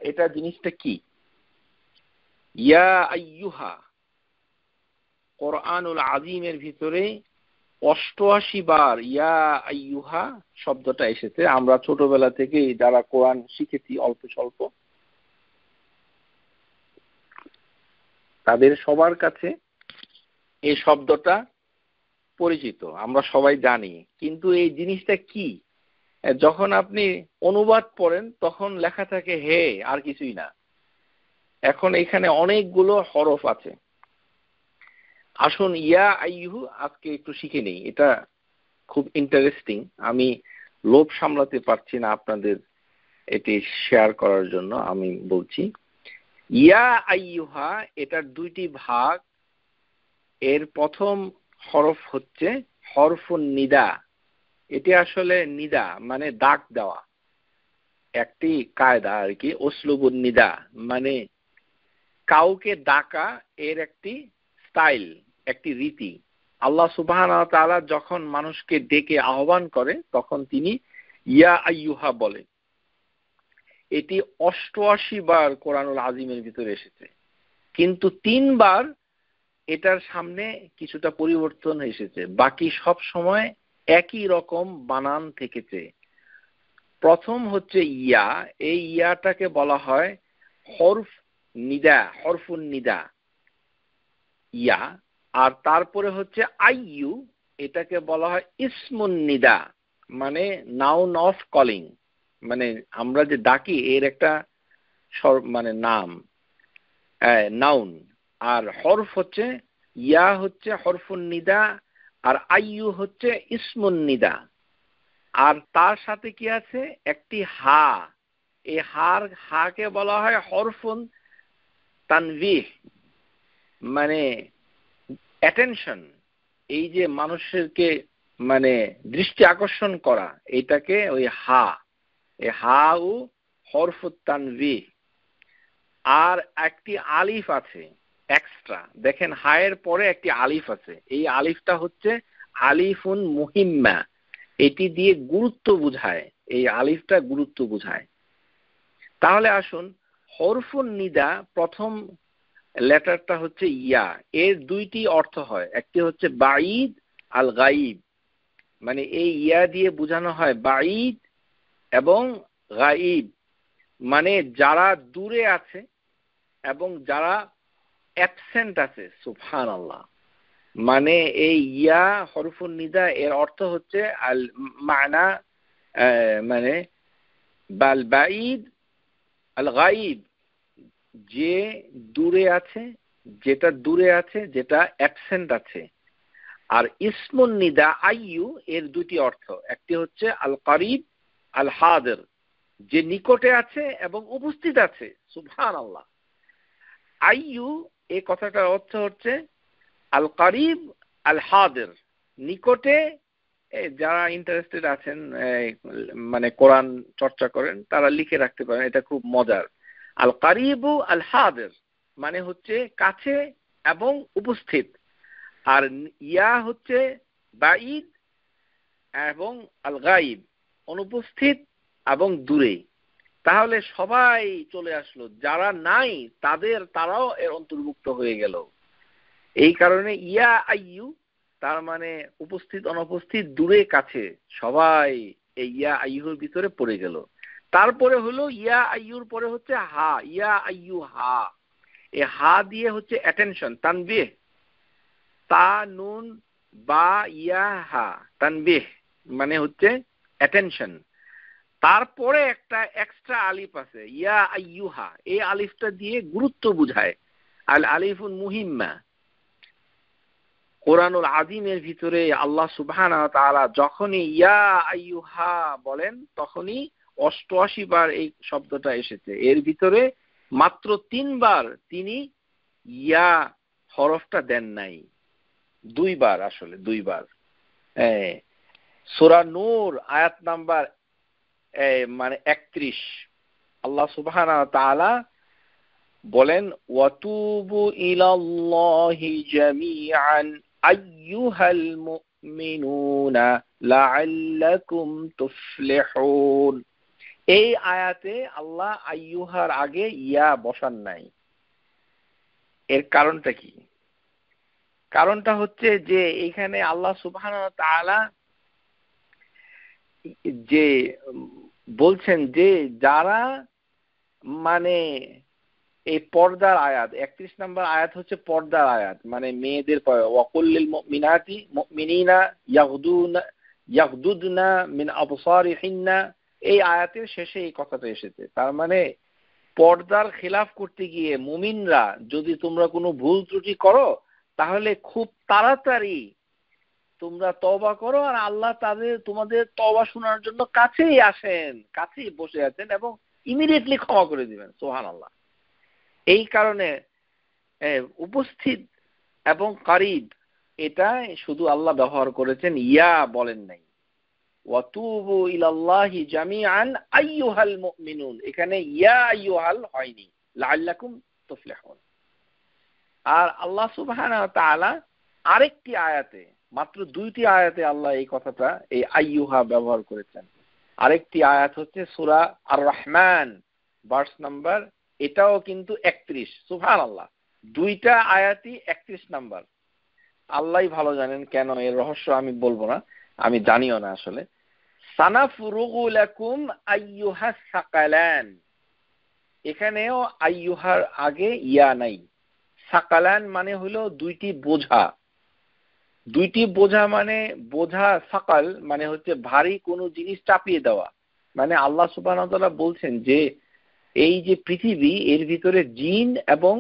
এটা জিনিসটা কি? ইয়া আইয়ুহা কোরআনুল আযীমের ভিতরে 88 বার ইয়া আইয়ুহা শব্দটা এসেছে। আমরা ছোটবেলা থেকে যারা কোরআন শিখেছি অল্প স্বল্প, তাদের সবার কাছে এই শব্দটা পরিচিত, আমরা সবাই জানি। কিন্তু এই জিনিসটা কি? যখন আপনি অনুবাদ পড়েন তখন লেখা থাকে হে, আর কিছুই না। এখন এখানে অনেকগুলো হরফ আছে। আসুন ইয়া আইয়ুহু আজকে একটু শিখে নেই, এটা খুব ইন্টারেস্টিং। আমি লোভ সামলাতে পারছি না আপনাদের এটি শেয়ার করার জন্য আমি বলছি। ইয়া আইয়ুহা এটার দুইটি ভাগ। এর প্রথম হরফ হচ্ছে হরফুন নিদা। এটি আসলে নিদা মানে ডাক দেওয়া, একটি কায়দা আর কি, উসলুবুন নিদা মানে কাউকে ডাকা, এর একটি স্টাইল, একটি রীতি। আল্লাহ সুবহানাহু ওয়া তাআলা যখন মানুষকে ডেকে আহ্বান করে তখন তিনি ইয়া আইয়ুহা বলে। এটি 88 বার কোরআনুল আযীমের ভিতরে এসেছে, কিন্তু 3 বার এটার সামনে কিছুটা পরিবর্তন এসেছে, বাকি সব সময় একই রকম বানান থেকেছে। প্রথম হচ্ছে ইয়া, এই ইয়াটাকে বলা হয় হরফ নিদা, হরফুন নিদা ইয়া। আর তারপরে হচ্ছে আইয়ু, এটাকে বলা হয় ইসমুন নিদা, মানে নাউন অফ কলিং, মানে আমরা যে ডাকি এর একটা মানে নাম, নাউন। আর হরফ হচ্ছে ইয়া হচ্ছে হরফুন নিদা, আর আইয়ু হচ্ছে ইসমুন নিদা। আর তার সাথে কি আছে? একটি হা। এই হাকে বলা হয় হরফুন তানবিহ, মানে অ্যাটেনশন, এই যে মানুষেরকে মানে দৃষ্টি আকর্ষণ করা, এটাকে ওই হা, এই হা ও হরফুত তানবিহ। আর একটি আলিফ আছে এক্সট্রা, দেখেন হায়ের পরে একটি আলিফ আছে, এই আলিফটা হচ্ছে আলিফুন মুহিম্মা, এটি দিয়ে গুরুত্ব বোঝায়, এই আলিফটা গুরুত্ব বোঝায়। তাহলে আসুন, হরফুন নিদা প্রথম লেটারটা হচ্ছে ইয়া, এর দুইটি অর্থ হয়, একটি হচ্ছে বাঈদ আল গাইব, মানে এই ইয়া দিয়ে বোঝানো হয় বাঈদ এবং গাইব, মানে যারা দূরে আছে এবং যারা অ্যাবসেন্ট আছে। সুবহানাল্লাহ, মানে এই ইয়া হরফুন নিদা এর অর্থ হচ্ছে আল মানা, মানে বাল বাঈদ আল গাইব, যে দূরে আছে, যেটা দূরে আছে, যেটা অ্যাবসেন্ট আছে। আর ইসমুন নিদা আইয়ু এর দুটি অর্থ, একটি হচ্ছে আল করিব আল হাদির, যে নিকটে আছে এবং উপস্থিত আছে। সুবহানাল্লাহ, আইয়ু এই কথাটার অর্থ হচ্ছে আল করিব আল হাদির, নিকটে। যারা ইন্টারেস্টেড আছেন মানে কোরআন চর্চা করেন তারা লিখে রাখতে পারেন, এটা খুব মজার। আল কারিবু আল হাদির মানে হচ্ছে কাছে এবং উপস্থিত, আর ইয়া হচ্ছে বাঈদ এবং আল গাইব অনুপস্থিত এবং দূরে। তাহলে সবাই চলে আসলো, যারা নাই তারাও এর অন্তর্ভুক্ত হয়ে গেল। এই কারণে ইয়া আইয়ু তার মানে উপস্থিত অনুপস্থিত দূরে কাছে সবাই এই ইয়া আইয়ুর ভিতরে পড়ে গেল। তারপরে হলো ইয়া আইয়ুর পরে হচ্ছে হা, ইয়া আইয়ু হা। এই হা দিয়ে হচ্ছে অ্যাটেনশন, তানবিহ, তা নুন বা ইয়া হা, তানবিহ মানে হচ্ছে অ্যাটেনশন। তারপরে একটা এক্সট্রা আলিফ আছে ইয়া আইয়ুহা, এই আলিফটা দিয়ে গুরুত্ব বোঝায়, আল আলিফুন মুহিম্মা। কোরআনুল আযীমের ভিতরে আল্লাহ সুবহানাহু ওয়া তাআলা যখনই ইয়া আইয়ুহা বলেন তখনই 88 বার এই শব্দটা এসেছে। এর ভিতরে মাত্র 3 বার তিনি ইয়া হরফটা দেন নাই, 2 বার, আসলে 2 বার। সূরা নূর আয়াত নাম্বার মানে 31 আল্লাহ সুবহানাহু ওয়া তাআলা বলেন ওয়াতুবু ইলাল্লাহি জামিআন আইয়ুহাল মুমিনুনা লাআল্লাকুম তুফলিহুন। এই আয়াতে আল্লাহ আইয়ুহার আগে ইয়া বসান নাই। এর কারণটা কি? কারণটা হচ্ছে যে এখানে আল্লাহ সুবহানাহু ওয়া তাআলা যে বলছেন যে যারা মানে এই পর্দার আয়াত, 31 নম্বর আয়াত হচ্ছে পর্দার আয়াত, মানে মেয়েদের ওয়াকুল্লিল মুমিনাতি মুমিনিনা ইয়াগদুদনা মিন আবসারিহিন্না, এই আয়াতের শেষে এই কথাটা এসেছে। তার মানে পর্দার খিলাফ করতে গিয়ে মুমিনরা যদি তোমরা কোনো ভুল ত্রুটি করো তাহলে খুব তাড়াতাড়ি তোমরা তওবা করো, আর আল্লাহ তোমাদের তওবা শোনার জন্য কাছেই আসেন, কাছেই বসে আছেন এবং ইমিডিয়েটলি ক্ষমা করে দিবেন। সুবহানাল্লাহ। এই কারণে উপস্থিত এবং কারিব এটা শুধু আল্লাহ ব্যবহার করেছেন, ইয়া বলেন নাই। ওয়াতুবু ইলাল্লাহি জামিআন আইয়ুহাল মুমিনুন, এখানে ইয়া আইয়ুহাল হয়নি, লাআল্লাকুম তুফলিহুন। আর আল্লাহ সুবহানাহু ওয়া তাআলা আরেকটি আয়াতে, মাত্র 2টি আয়াতে আল্লাহ এই কথাটা, এই আইয়ুহা ব্যবহার করেছেন। আরেকটি আয়াত হচ্ছে সূরা আর রহমান ভার্স নাম্বার, এটাও কিন্তু 31। সুবহানাল্লাহ, 2টা আয়াতই 31 নাম্বার। আল্লাহই ভালো জানেন কেন, এর রহস্য আমি বলবো না, আমি জানিও না আসলে। সানাফরুগু লাকুম আইয়ুহাস সাকালান, এখানেও আইয়ুহার আগে ইয়া নাই। সাকালান মানে হলো 2টি বোঝা। 2টি বোঝা মানে বোঝা, সাকাল মানে হচ্ছে ভারী কোনো জিনিস চাপিয়ে দেওয়া। মানে আল্লাহ সুবহানাহু ওয়া তাআলা বলছেন যে এই যে পৃথিবী, এর ভিতরে জিন এবং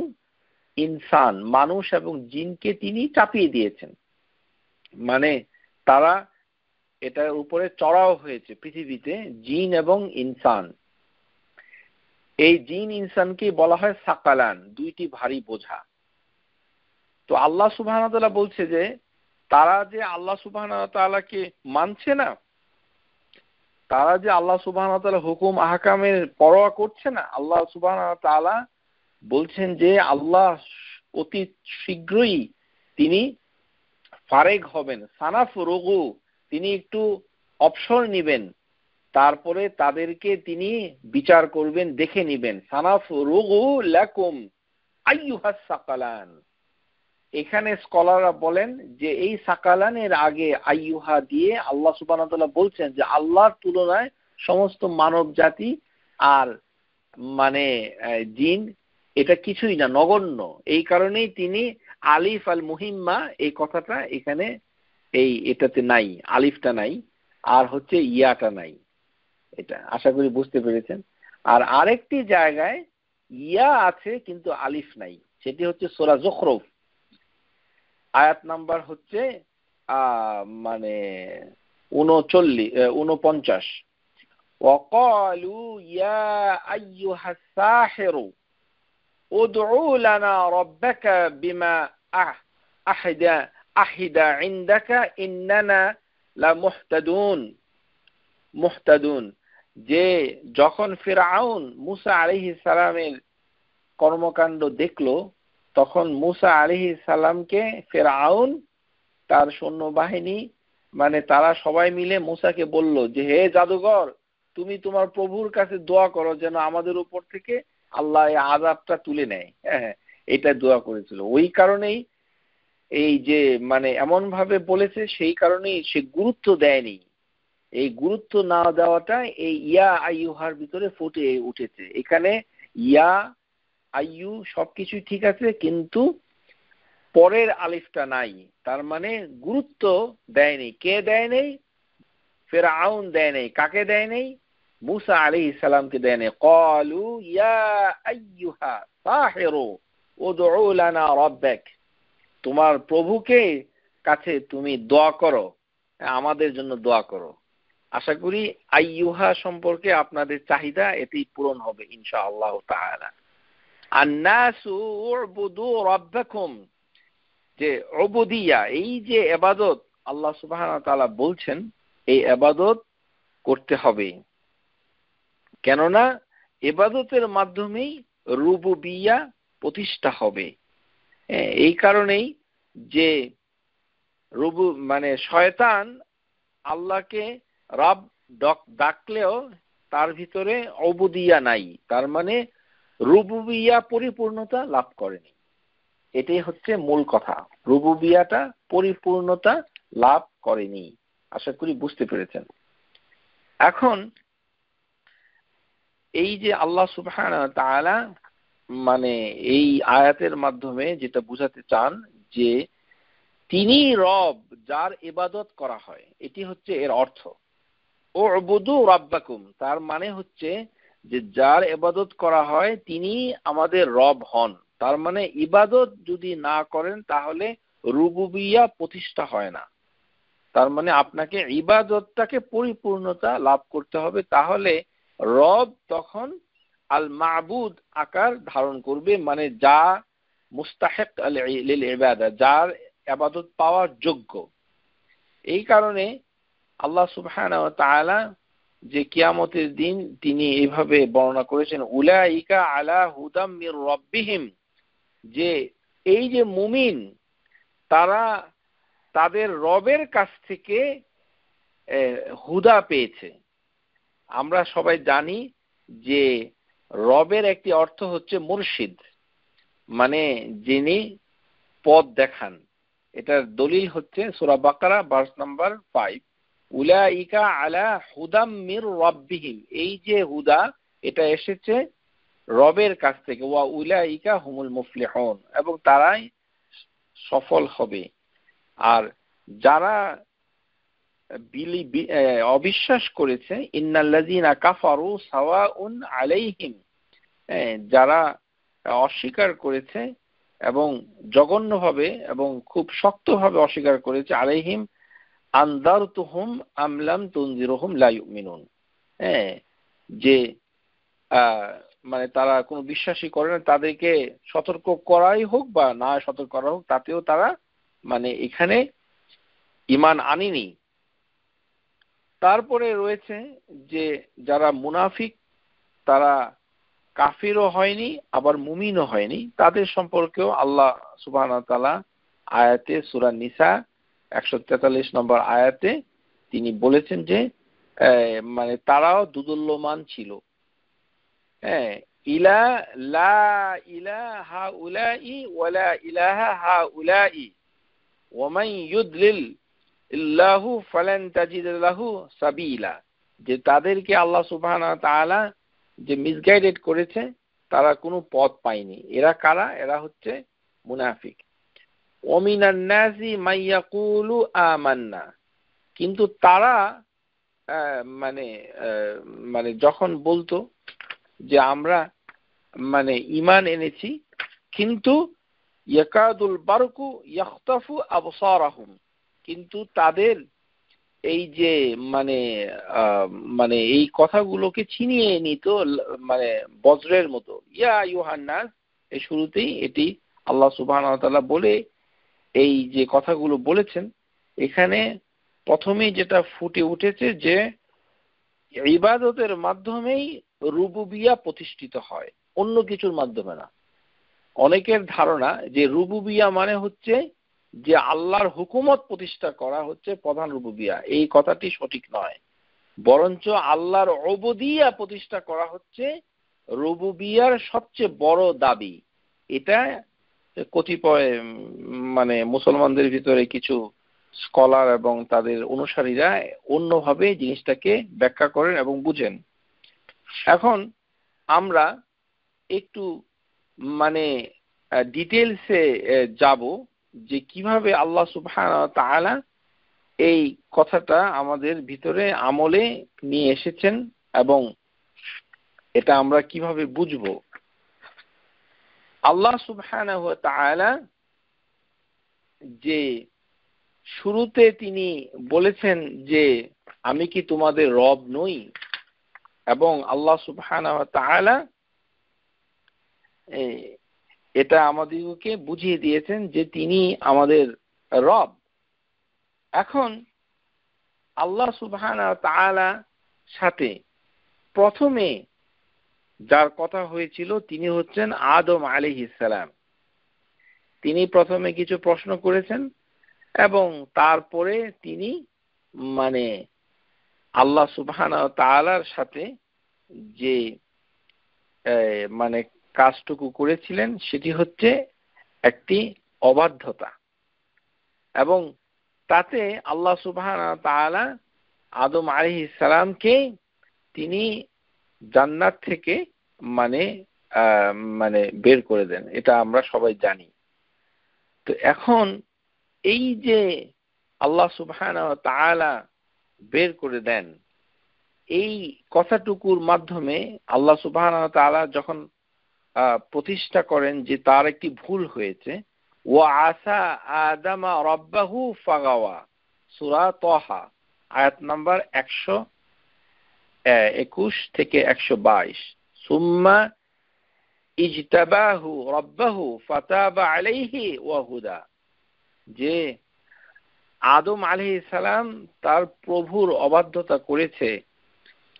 ইনসান, মানুষ এবং জিনকে তিনি চাপিয়ে দিয়েছেন। মানে তারা এটার উপরে চড়াও হয়েছে পৃথিবীতে, জিন এবং ইনসান। এই জিন ইনসানকে বলা হয় সাকালান, 2টি ভারী বোঝা। তো আল্লাহ সুবহানাহু ওয়া তাআলা বলছে যে তারা যে আল্লাহ সুবহানাহু ওয়া তাআলাকে মানছে না, তারা যে আল্লাহ সুবহানাহু ওয়া তাআলা হুকুম আহকামের পরোয়া করছে না, আল্লাহ সুবহানাহু ওয়া তাআলা বলছেন যে আল্লাহ অতি শীঘ্রই তিনি ফারেগ হবেন, সানাফরুগু, তিনি একটু অবসর নেবেন, তারপরে তাদেরকে তিনি বিচার করবেন, দেখে নেবেন। সানাফরুগু লাকুম আইয়ুহাস সাকালান। এখানে স্কলাররা বলেন যে এই সাকালানের আগে আইয়ুহা দিয়ে আল্লাহ সুবহানাহু ওয়া তাআলা বলছেন যে আল্লাহর তুলনায় সমস্ত মানব জাতি আর মানে জিন এটা কিছুই না, নগণ্য। এই কারণেই তিনি আলিফ আল মুহিম্মা এই কথাটা এখানে এটাতে নাই, আলিফটা নাই, আর হচ্ছে ইয়াটা নাই। এটা আশা করি বুঝতে পেরেছেন। আর আরেকটি জায়গায় ইয়া আছে কিন্তু আলিফ নাই, সেটি হচ্ছে সূরা যুখরুফ আয়াত নাম্বার হচ্ছে মানে 49। وقالوا يا أيها الساحر ادع لنا ربك بما أحد عندك إننا لمهتدون। যে যখন ফিরআউন মুসা আলাইহিস সালামের কর্মকাণ্ড দেখলো, তখন মুসা আলাইহিস সালামকে ফিরআউন তার সৈন্যবাহিনী মানে তারা সবাই মিলে মুসাকে বলল যে হে জাদুঘর, তুমি তোমার প্রভুর কাছে দোয়া করো যেন আমাদের উপর থেকে আল্লাহ এই আযাবটা তুলে নেয়। হ্যাঁ, এটা দোয়া করেছিল। ওই কারণেই এই যে মানে এমন ভাবে বলেছে, সেই কারণেই সে গুরুত্ব দেয়নি। এই গুরুত্ব না দেওয়াটা এই ইয়া আইয়ুহার ভিতরে ফুটে উঠেছে। এখানে ইয়া আইয়ু সবকিছু ঠিক আছে, কিন্তু পরের আলিফটা নাই, তার মানে গুরুত্ব দেয়নি। কে দেয় নেই? ফিরআউন দেয় নেই। কাকে দেয় নেই? মুসা আলাইহিস সালামকে দেয় নেই। ক্বালু ইয়া আইয়ুহা সাহিরু উদউ লানা রাব্বাক, তোমার প্রভুকে কাছে তুমি দোয়া করো, আমাদের জন্য দোয়া করো। আশা করি আইয়ুহা সম্পর্কে আপনাদের চাহিদা এতেই পূরণ হবে ইনশাআল্লাহ তাআলা। আন্নাসু উবুদু রাব্বাকুম, যে উবুদিয়া, এই যে ইবাদত আল্লাহ সুবহানাহু ওয়া তাআলা বলছেন, এই ইবাদত করতে হবে। কেননা ইবাদতের মাধ্যমেই রুবুবিয়া প্রতিষ্ঠা হবে। এই কারণেই যে মানে শয়তান আল্লাহকে রব ডাকলেও তার ভিতরে উবুদিয়া নাই, তার মানে রুবুবিয়া পরিপূর্ণতা লাভ করেনি। এটাই হচ্ছে মূল কথা, রুবুবিয়াটা পরিপূর্ণতা লাভ করেনি। আশা করি বুঝতে পেরেছেন। এখন এই যে আল্লাহ সুবহানাহু ওয়া তাআলা মানে এই আয়াতের মাধ্যমে যেটা বুঝাতে চান যে তিনি রব, যার ইবাদত করা হয়, এটি হচ্ছে এর অর্থ। উবুদু রাব্বাকুম, তার মানে হচ্ছে যে যার ইবাদত করা হয় তিনি আমাদের রব হন। তার মানে ইবাদত যদি না করেন তাহলে রুবুবিয়া প্রতিষ্ঠা হয় না। তার মানে আপনাকে ইবাদতটাকে পরিপূর্ণতা লাভ করতে হবে, তাহলে রব তখন আল মাবুদ আকার ধারণ করবে, মানে যা মুস্তাহিক লিল ইবাদা, যার ইবাদত পাওয়ার যোগ্য। এই কারণে আল্লাহ সুবহানাহু ওয়া তাআলা যে কিয়ামতের দিন তিনি এইভাবে বর্ণনা করেছেন, উলাইকা আলা হুদাম মির রাব্বিহিম, যে এই যে মুমিন তারা তাদের রবের কাছ থেকে হুদা পেয়েছে। আমরা সবাই জানি যে রবের একটি অর্থ হচ্ছে মুরশিদ, মানে যিনি পথ দেখান। এটার দলিল হচ্ছে সূরা বাকারা ভার্স নাম্বার 5, উলাইকা আলা হুদাম মির রাব্বিহিম, এই যে হুদা এটা এসেছে রবের কাছ থেকে, ওয়া উলাইকা হুমুল মুফলিহুন, এবং তারাই সফল হবে। আর যারা অবিশ্বাস করেছে, ইন্নাল্লাযীনা কাফারু সাওয়াউন আলাইহিম, যারা অস্বীকার করেছে এবং জঘন্যভাবে এবং খুব শক্তভাবে অস্বীকার করেছে, আলাইহিম আনযারতুহুম আম লাম তুনজিরহুম লা ইউমিনুন, যে মানে তারা কোনো বিশ্বাসই করে না, তাদেরকে সতর্ক করাই হোক বা না সতর্ক করা হোক, তাতেও তারা মানে এখানে ঈমান আনেনি। তারপরে রয়েছে যে যারা মুনাফিক, তারা কাফিরও হয়নি আবার মুমিনও হয়নি, তাদের সম্পর্কেও আল্লাহ সুবহানাহু ওয়া তাআলা আয়াতে সূরা নিসা 143 নম্বর আয়াতে তিনি বলেছেন যে মানে তারাও দুদুল্যমান ছিল। ইলা লা ইলাহা উলাই ওয়ালা ইলাহা হাউলাই ওয়া মান ইউদলিল ইল্লাহু ফালান তাজিদ লাহু সাবিলা, যে তাদেরকে আল্লাহ সুবহানাহু ওয়া তাআলা যে মিসগাইডেড করেছে, তারা কোনো পথ পায়নি। এরা কারা? এরা হচ্ছে মুনাফিক। ওমিনান নাসি মাইয়াকুলু আমান্না, কিন্তু তারা মানে মানে যখন বলতো যে আমরা মানে ঈমান এনেছি, কিন্তু ইয়াকাদুল বারকু ইয়াখতাফু আবসারাহুম, কিন্তু তাদের এই যে মানে মানে এই কথাগুলোকে ছিনিয়ে নিত মানে বজ্রের মতো। ইয়া আইয়ুহান নাস, এই শুরুতেই এটি আল্লাহ সুবহানাহু ওয়া তাআলা বলে এই যে কথাগুলো বলেছেন, এখানে প্রথমেই যেটা ফুটে উঠেছে যে ইবাদতের মাধ্যমেই রুবুবিয়া প্রতিষ্ঠিত হয়, অন্য কিছুর মাধ্যমে না। অনেকের ধারণা যে রুবুবিয়া মানে হচ্ছে যে আল্লাহর হুকুমত প্রতিষ্ঠা করা হচ্ছে প্রধান রুবুবিয়া, এই কথাটি সঠিক নয়। বরঞ্চ আল্লাহর উবুদিয়া প্রতিষ্ঠা করা হচ্ছে রুবুবিয়ার সবচেয়ে বড় দাবি। এটা কতিপয় মানে মুসলমানদের ভিতরে কিছু স্কলার এবং তাদের অনুসারীরা অন্যভাবে জিনিসটাকে ব্যাখ্যা করেন এবং বুঝেন। এখন আমরা একটু মানে ডিটেলসে যাব যে কিভাবে আল্লাহ সুবহানাহু ওয়া তাআলা এই কথাটা আমাদের ভিতরে আমলে নিয়ে এসেছেন এবং এটা আমরা কিভাবে বুঝবো। আল্লাহ সুবহানাহু ওয়া তাআলা যে শুরুতে তিনি বলেছেন যে আমি কি তোমাদের রব নই, এবং আল্লাহ সুবহানাহু ওয়া তাআলা এটা আমাদেরকে বুঝিয়ে দিয়েছেন যে তিনি আমাদের রব। এখন আল্লাহ সুবহানাহু ওয়া তাআলা সাথে প্রথমে যার কথা হয়েছিল তিনি হচ্ছেন আদম আলাইহিস সালাম। তিনি প্রথমে কিছু প্রশ্ন করেছেন এবং তারপরে তিনি মানে আল্লাহ সুবহানাহু ওয়া তাআলার সাথে যে মানে কাজটুকু করেছিলেন সেটি হচ্ছে একটি অবাধ্যতা, এবং তাতে আল্লাহ সুবহানাহু ওয়া তাআলা আদম আলাইহিস সালামকে তিনি জান্নাত থেকে মানে বের করে দেন, এটা আমরা সবাই জানি। তো এখন এই যে আল্লাহ সুবহানাহু ওয়া তাআলা বের করে দেন, এই কথাটুকুর মাধ্যমে আল্লাহ সুবহানাহু ওয়া তাআলা যখন প্রতিষ্ঠা করেন যে তার একটি ভুল হয়েছে, ওয়া আসা আদামা রাব্বাহু ফাগাওয়া, সূরা তাহা আয়াত নাম্বার 121 থেকে 122, সুম্মা ইজতাবাহু রাব্বাহু ফাতাবা আলাইহি ওয়া হুদা, যে আদম আলাইহিস সালাম তার প্রভুর অবাধ্যতা করেছে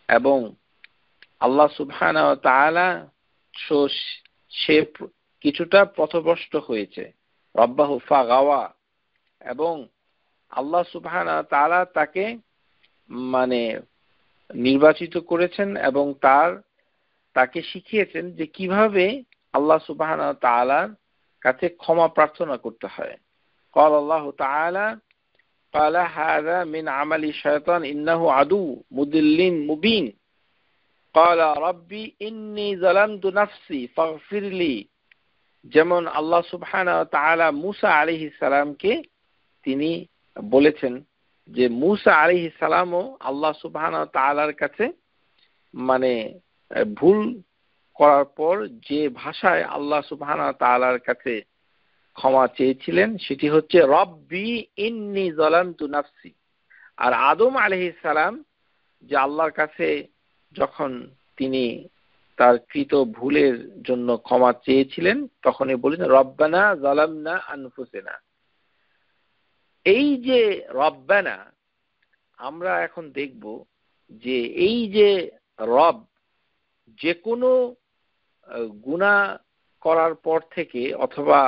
এবং আল্লাহ সুবহানাহু ওয়া তাআলা সে কিছুটা পথভ্রষ্ট হয়েছে, রাব্বাহু ফাগাওয়া, এবং আল্লাহ সুবহানাহু ওয়া তাআলা তাকে মানে নির্বাচিত করেছেন এবং তাকে শিখিয়েছেন যে কিভাবে আল্লাহ সুবহানাহু ওয়া তাআলার কাছে ক্ষমা প্রার্থনা করতে হয়। قال الله تعالى قال هذا من عمل الشيطان إنه عدو مضل مبين قال ربي إني ظلمت نفسي فاغفر لي। যেমন আল্লাহ সুবহানাহু ওয়া তাআলা মূসা আলাইহিস সালামকে তিনি বলেছেন যে মূসা আলাইহিস সালামও আল্লাহ সুবহানাহু ওয়া তাআলার কাছে মানে ভুল করার পর যে ভাষায় আল্লাহ সুবহানাহু ওয়া তাআলার কাছে ক্ষমা চেয়েছিলেন সেটি হচ্ছে রব্বি ইন্নী যালামতু নাফসি। আর আদম আলাইহিস সালাম যে আল্লাহর কাছে যখন তিনি তার কৃত ভুলের জন্য ক্ষমা চেয়েছিলেন তখনই বলেছেন রব্বানা যালামনা আনফুসানা। এই যে রব্বানা, আমরা এখন দেখব যে এই যে রব যে কোনো গুনাহ করার পর থেকে অথবা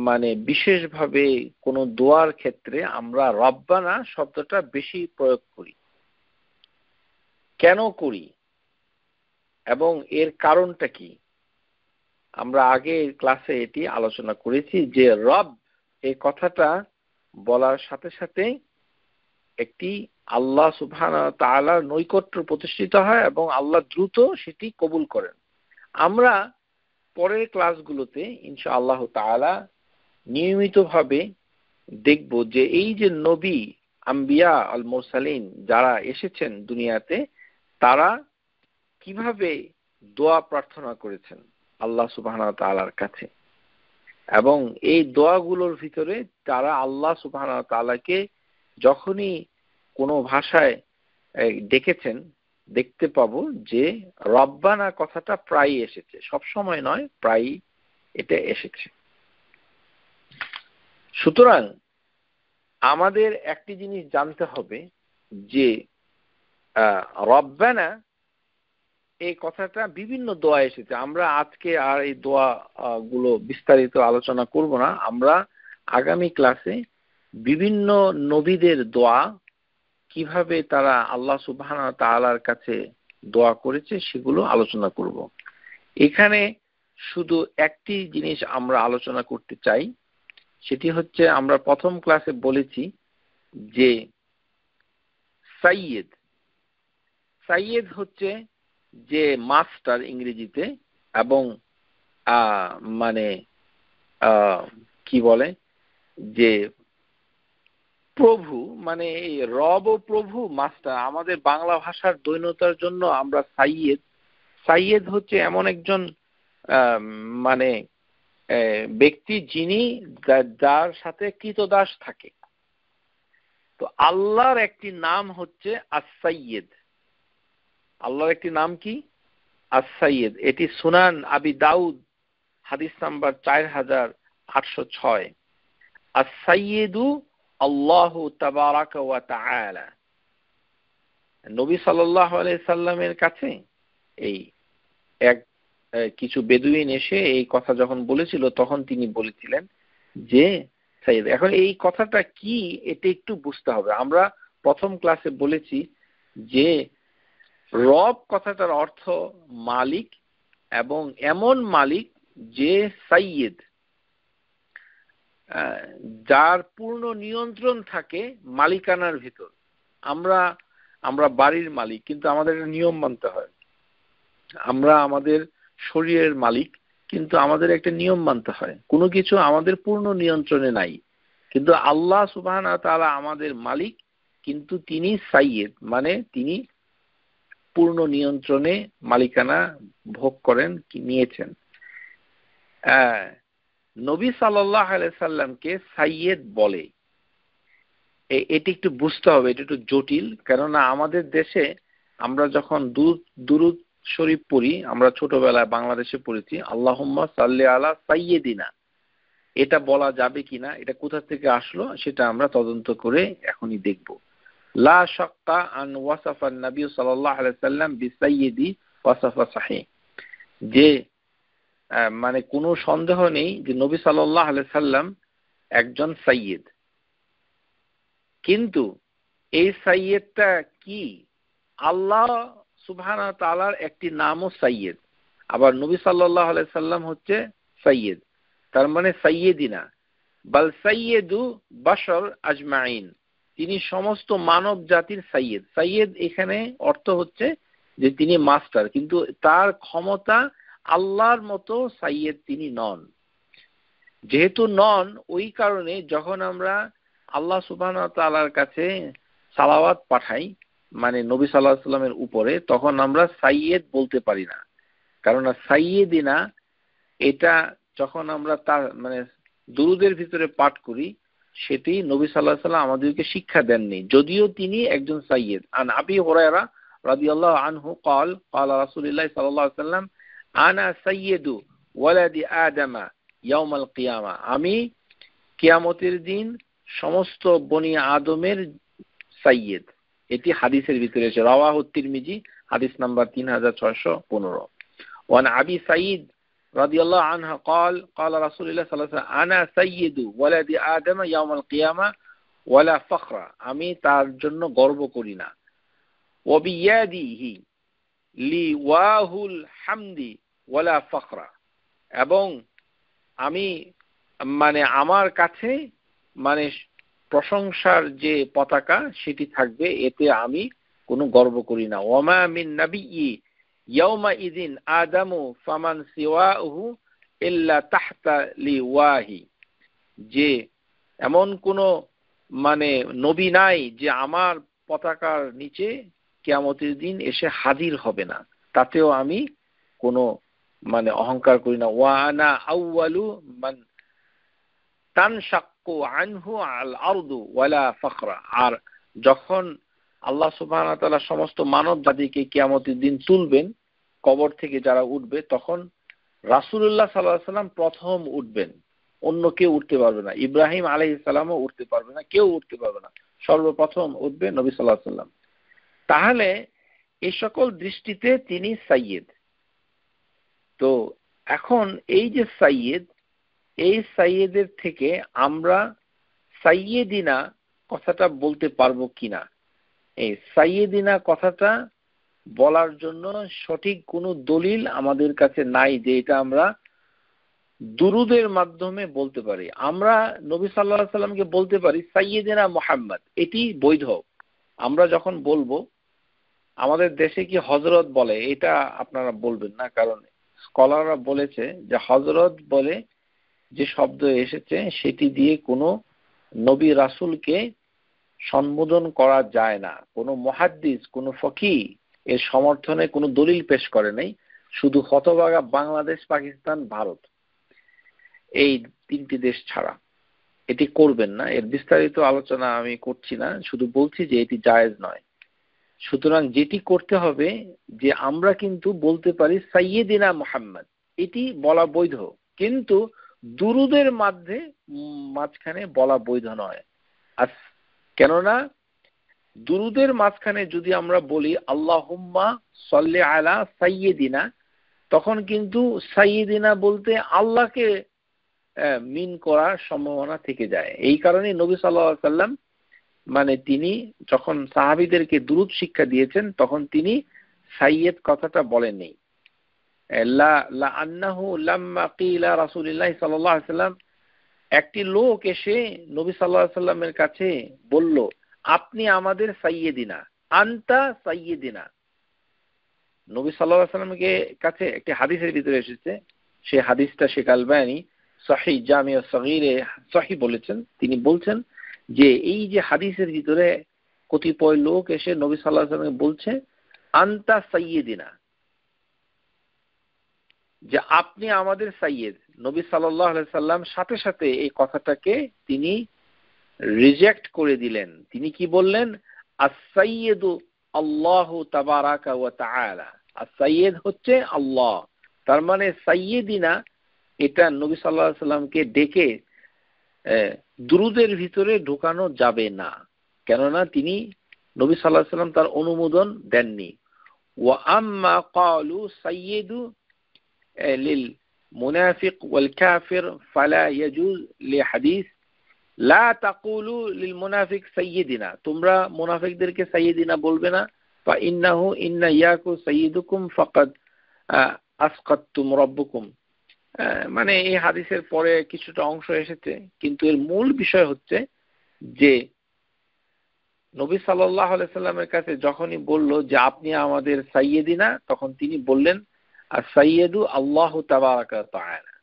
মানে বিশেষভাবে কোনো দোয়ার ক্ষেত্রে আমরা রব্বানা শব্দটা বেশি প্রয়োগ করি। কেন করি এবং এর কারণটা কি? আমরা আগে ক্লাসে এটি আলোচনা করেছি যে রব এই কথাটা বলার সাথে সাথে একটি আল্লাহ সুবহানাহু ওয়া তাআলার নৈকট্য প্রতিষ্ঠিত হয় এবং আল্লাহ দ্রুত সেটি কবুল করেন। আমরা পরের ক্লাসগুলোতে ইনশাআল্লাহ তাআলা নিয়মিতভাবে দেখব যে এই যে নবী আম্বিয়া আল মুরসালিন যারা এসেছেন দুনিয়াতে তারা কিভাবে দোয়া প্রার্থনা করেছেন আল্লাহ সুবহানাহু ওয়া তাআলার কাছে, এবং এই দোয়াগুলোর ভিতরে তারা আল্লাহ সুবহানাহু ওয়া তাআলাকে যখনই কোনো ভাষায় ডেকেছেন দেখতে পাবো যে রব্বানা কথাটা প্রায় এসেছে, সব সময় নয়, প্রায় এটা এসেছে। সুতরাং আমাদের একটি জিনিস জানতে হবে যে রব্বানা এই কথাটা বিভিন্ন দোয়া এসেছে। আমরা আজকে আর এই দোয়া গুলো বিস্তারিত আলোচনা করব না। আমরা আগামী ক্লাসে বিভিন্ন নবীদের দোয়া কিভাবে তারা আল্লাহ সুবহানাহু ওয়া তাআলার কাছে দোয়া করেছে সেগুলো আলোচনা করব। এখানে শুধু একটি জিনিস আমরা আলোচনা করতে চাই, সেটি হচ্ছে আমরা প্রথম ক্লাসে বলেছি যে সাইয়েদ, সাইয়েদ হচ্ছে যে মাস্টার ইংরেজিতে, এবং মানে কি বলে যে প্রভু, মানে এই রব ও প্রভু মাস্টার। আমাদের বাংলা ভাষার দৈন্যতার জন্য আমরা সাইয়েদ, সাইয়েদ হচ্ছে এমন একজন মানে ব্যক্তি যিনি যার সাথে কৃতদাস থাকে। তো আল্লাহর একটি নাম হচ্ছে আস-সাইয়েদ। আল্লাহর একটি নাম কি? আস-সাইয়েদ। এটি সুনান আবি দাউদ হাদিস নাম্বার 4806। আস-সাইয়েদু আল্লাহু তাবারাকা ওয়া তাআলা। নবী সাল্লাল্লাহু আলাইহি সাল্লামের কাছে এই এক কিছু বেদুইন এসে এই কথা যখন বলেছিল, তখন তিনি বলেছিলেন যে সাইয়েদ। এখন এই কথাটা কি এটা একটু বুঝতে হবে। আমরা প্রথম ক্লাসে বলেছি যে রব কথাটার অর্থ মালিক, এবং এমন মালিক যে সাইয়েদ, যার পূর্ণ নিয়ন্ত্রণ থাকে মালিকানার ভিতর। আমরা বাড়ির মালিক, কিন্তু আমাদের একটা নিয়ম মানতে হয়। আমরা আমাদের শরীরের মালিক, কিন্তু আমাদের একটা নিয়ম মানতে হয়। কোনো কিছু আমাদের পূর্ণ নিয়ন্ত্রণে নাই, কিন্তু আল্লাহ সুবহানাহু ওয়া তাআলা আমাদের মালিক, কিন্তু তিনি সাইয়েদ, মানে তিনি পূর্ণ নিয়ন্ত্রণে মালিকানা ভোগ করেন, নিয়েছেন। নবী সাল্লাল্লাহু আলাইহি সাল্লামকে সাইয়েদ বলে, এটি একটু বুঝতে হবে। এটা একটু জটিল, কেননা আমাদের দেশে আমরা যখন দুরূদ শরীফ পড়ি, আমরা ছোটবেলায় বাংলাদেশে পড়েছি আল্লাহুম্মা সাল্লি আলা সাইয়্যিদিনা, এটা বলা যাবে কিনা, এটা কোথা থেকে আসলো সেটা আমরা তদন্ত করে এখনই দেখব। লা শাক্কা আন ওয়াসাফা নবী সাল্লাল্লাহু আলাইহি সাল্লাম বিসাইয়্যিদি ওয়াসাফা সাহিহ, যে মানে কোনো সন্দেহ নেই যে নবী সাল্লাল্লাহু আলাইহি সাল্লাম একজন সাইয়েদ। কিন্তু এই সাইয়েদটা কি? আল্লাহ সুবহানাহু ওয়া তাআলার একটি নামও সাইয়েদ, আবার নবী সাল্লাল্লাহু আলাইহি সাল্লাম হচ্ছে সাইয়েদ। তার মানে সাইয়েদিনা বাল সাইয়েদু বাশর আজমাইন, তিনি সমস্ত মানব জাতির সাইয়েদ। সাইয়েদ এখানে অর্থ হচ্ছে যে তিনি মাস্টার, কিন্তু তার ক্ষমতা আল্লাহর মতো সাইয়েদ তিনি নন। যেহেতু নন, ওই কারণে যখন আমরা আল্লাহ সুবহানাহু ওয়া তাআলার কাছে সালাওয়াত পাঠাই, মানে নবী সাল্লাল্লাহু আলাইহি সাল্লামের উপরে, তখন আমরা সাইয়েদ বলতে পারি না। কারণ সাইয়েদিনা এটা যখন আমরা তার মানে দুরূদের ভিতরে পাঠ করি, সেটি নবী সাল্লাল্লাহু আলাইহি সাল্লাম আমাদেরকে শিক্ষা দেননি, যদিও তিনি একজন সাইয়েদ। আন আবি হুরায়রা রাদিয়াল্লাহু আনহু قال قال رسول الله صلى الله عليه وسلم আনা সাইয়্যিদু ওয়ালাদি আদম ইয়াউমাল কিয়ামা, আমি কিয়ামতের দিন সমস্ত বনি আদমের সাইয়েদ। এটি হাদিসের ভিতরে আছে, রাওয়াহু তিরমিজি হাদিস নাম্বার 3615। ওয়ান আবি সাঈদ রাদিয়াল্লাহু আনহু قال قال رسول الله صلى الله عليه وسلم আনা সাইয়্যিদু ওয়ালাদি আদম ইয়াউমাল কিয়ামা ওয়ালা ফখরা, আমি তার জন্য গর্ব করি না। ওয়াবিয়াদিহি লিওয়াহুল হামদি ওয়ালা ফখরা, এবং আমি মানে আমার কাছে মানে প্রশংসার যে পতাকা সেটি থাকবে, এতে আমি কোনো গর্ব করি না। ওয়ামা মিন নাবিয়্যি ইয়াউমা ইযিন আদামু ফামান সিওয়াহু ইল্লা তাহতা লিওয়াহি, যে এমন কোনো মানে নবী নাই যে আমার পতাকার নিচে কিয়ামতের দিন এসে হাজির হবে না, তাতেও আমি কোনো মানে অহংকার করি না। ওয়া আনা আউয়ালু মান তানশাক্কু আনহু আল আরদু ওয়ালা ফখরা, আর যখন আল্লাহ সুবহানাহু ওয়া তাআলা সমস্ত মানব জাতিকে কিয়ামতের দিন তুলবেন, কবর থেকে যারা উঠবে, তখন রাসূলুল্লাহ সাল্লাল্লাহু আলাইহি সাল্লাম প্রথম উঠবেন, অন্য কেউ উঠতে পারবে না। ইব্রাহিম আলাইহিস সালামও উঠতে পারবে না, কেউ উঠতে পারবে না, সর্বপ্রথম উঠবে নবী সাল্লাল্লাহু আলাইহি সাল্লাম। তাহলে এই সকল দৃষ্টিতে তিনি সাইয়েদ। তো এখন এই যে সাইয়েদ, এই সাইয়েদের থেকে আমরা সাইয়েদিনা কথাটা বলতে পারবো কিনা, এই সাইয়েদিনা কথাটা বলার জন্য সঠিক কোনো দলিল আমাদের কাছে নাই যে এটা আমরা দুরুদের মাধ্যমে বলতে পারি। আমরা নবী সাল্লাল্লাহু আলাইহি সাল্লামকে বলতে পারি সাইয়্যিদিনা মুহাম্মদ, এটি বৈধ। আমরা যখন বলবো, আমাদের দেশে কি হযরত বলে, এটা আপনারা বলবেন না, কারণ স্কলাররা বলেছে যে হযরত বলে যে শব্দ এসেছে সেটি দিয়ে কোনো নবী রাসূলকে সম্বোধন করা যায় না। কোনো মুহাদ্দিস, কোনো ফকি এর সমর্থনে কোনো দলিল পেশ করে নাই, শুধু হতভাগা বাংলাদেশ, পাকিস্তান, ভারত, এই তিনটি দেশ ছাড়া। এটি করবেন না, এর বিস্তারিত আলোচনা আমি করছি না, শুধু বলছি যে এটি জায়েজ নয়। সুতরাং যেটি করতে হবে যে আমরা কিন্তু বলতে পারি সাইয়্যিদিনা মুহাম্মদ, এটি বলা বৈধ, কিন্তু দুরুদের মাঝখানে বলা বৈধ নয়। আর কেননা দুরুদের মাঝখানে যদি আমরা বলি আল্লাহুম্মা সাল্লি আলা সাইয়্যিদিনা, তখন কিন্তু সাইয়্যিদিনা বলতে আল্লাহকে মিন করার সম্ভাবনা থেকে যায়। এই কারণে নবী সাল্লাল্লাহু আলাইহি সাল্লাম তিনি যখন সাহাবীদেরকে দুরূদ শিক্ষা দিয়েছেন তখন তিনি সাইয়্যিদ কথাটা বলেননি। লা আন্নাহু লাম্মা কিলা রাসূলুল্লাহ সাল্লাল্লাহু আলাইহি সাল্লাম, একটি লোক এসে নবী সাল্লাল্লাহু আলাইহি সাল্লামের কাছে বলল, আপনি আমাদের সাইয়্যিদিনা, আনতা সাইয়্যিদিনা। নবী সাল্লাল্লাহু আলাইহি সাল্লামের কাছে একটি হাদিসের ভিতরে এসেছে, সেই হাদিসটা শেখ আলবানী সহিহ জামিউ সগীরে সহিহ বলেছেন। তিনি বলছেন যে এই যে হাদিসের ভিতরে কতিপয় লোক এসে নবী সাল্লাল্লাহু আলাইহি সাল্লামকে বলছে আনতা সাইয়্যিদিনা, যে আপনি আমাদের সাইয়্যিদ। নবী সাল্লাল্লাহু আলাইহি সাল্লাম সাথে সাথে এই কথাটাকে তিনি রিজেক্ট করে দিলেন। তিনি কি বললেন? আস-সাইয়্যিদু আল্লাহু তাবারাকা ওয়া তাআলা, আস-সাইয়্যিদ হচ্ছে আল্লাহ। তার মানে সাইয়্যিদিনা এটা নবী সাল্লাল্লাহু আলাইহি সাল্লামকে ডেকে দুরুদের ভিতরে ঢোকানো যাবে না, কেননা তিনি নবী সাল্লাল্লাহু আলাইহি সাল্লাম তার অনুমোদন দেননি। ওয়া আম্মা ক্বালু সাইয়্যিদু লিল মুনাফিক ওয়াল কাফির ফালা ইয়াজুজ লিহাদিস লা তাকুলু লিল মুনাফিক সাইয়্যিদিনা, তোমরা মুনাফিকদেরকে সাইয়্যিদিনা বলবে না। ফা ইন্নাহু ইন্না ইয়াকু সাইয়্যিদুকুম ফাকাদ আসকাতুম রাব্বুকুম। এই হাদিসের পরে কিছুটা অংশ এসেছে, কিন্তু এর মূল বিষয় হচ্ছে যে নবী সাল্লাল্লাহু আলাইহি সাল্লামের কাছে যখনই বলল যে আপনি আমাদের সাইয়্যিদিনা, তখন তিনি বললেন আর-সাইয়্যিদু আল্লাহু তাবারাকা ওয়া তাআলা,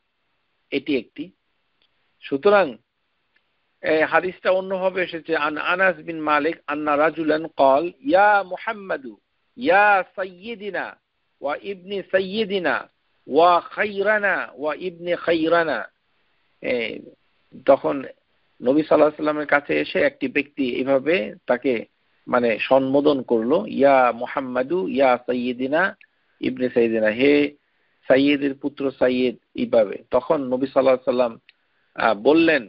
এটি একটি। সুতরাং এই হাদিসটা অন্যভাবে এসেছে, আনাস বিন মালিক আন্না রাজুলান ক্বাল ইয়া মুহাম্মাদু ইয়া সাইয়্যিদিনা ওয়া ইবনি সাইয়্যিদিনা ওয়া খায়রানা ওয়া ইবনি খায়রানা। তখন নবী সাল্লাল্লাহু আলাইহি সাল্লামের কাছে এসে একটি ব্যক্তি এভাবে তাকে সম্বোধন করলো, ইয়া মুহাম্মাদু ইয়া সাইয়্যিদিনা ইবনে সাইয়্যিদিনা, হে সাইয়্যিদের পুত্র সাইয়্যিদ, এইভাবে। তখন নবী সাল্লাল্লাহু আলাইহি সাল্লাম বললেন,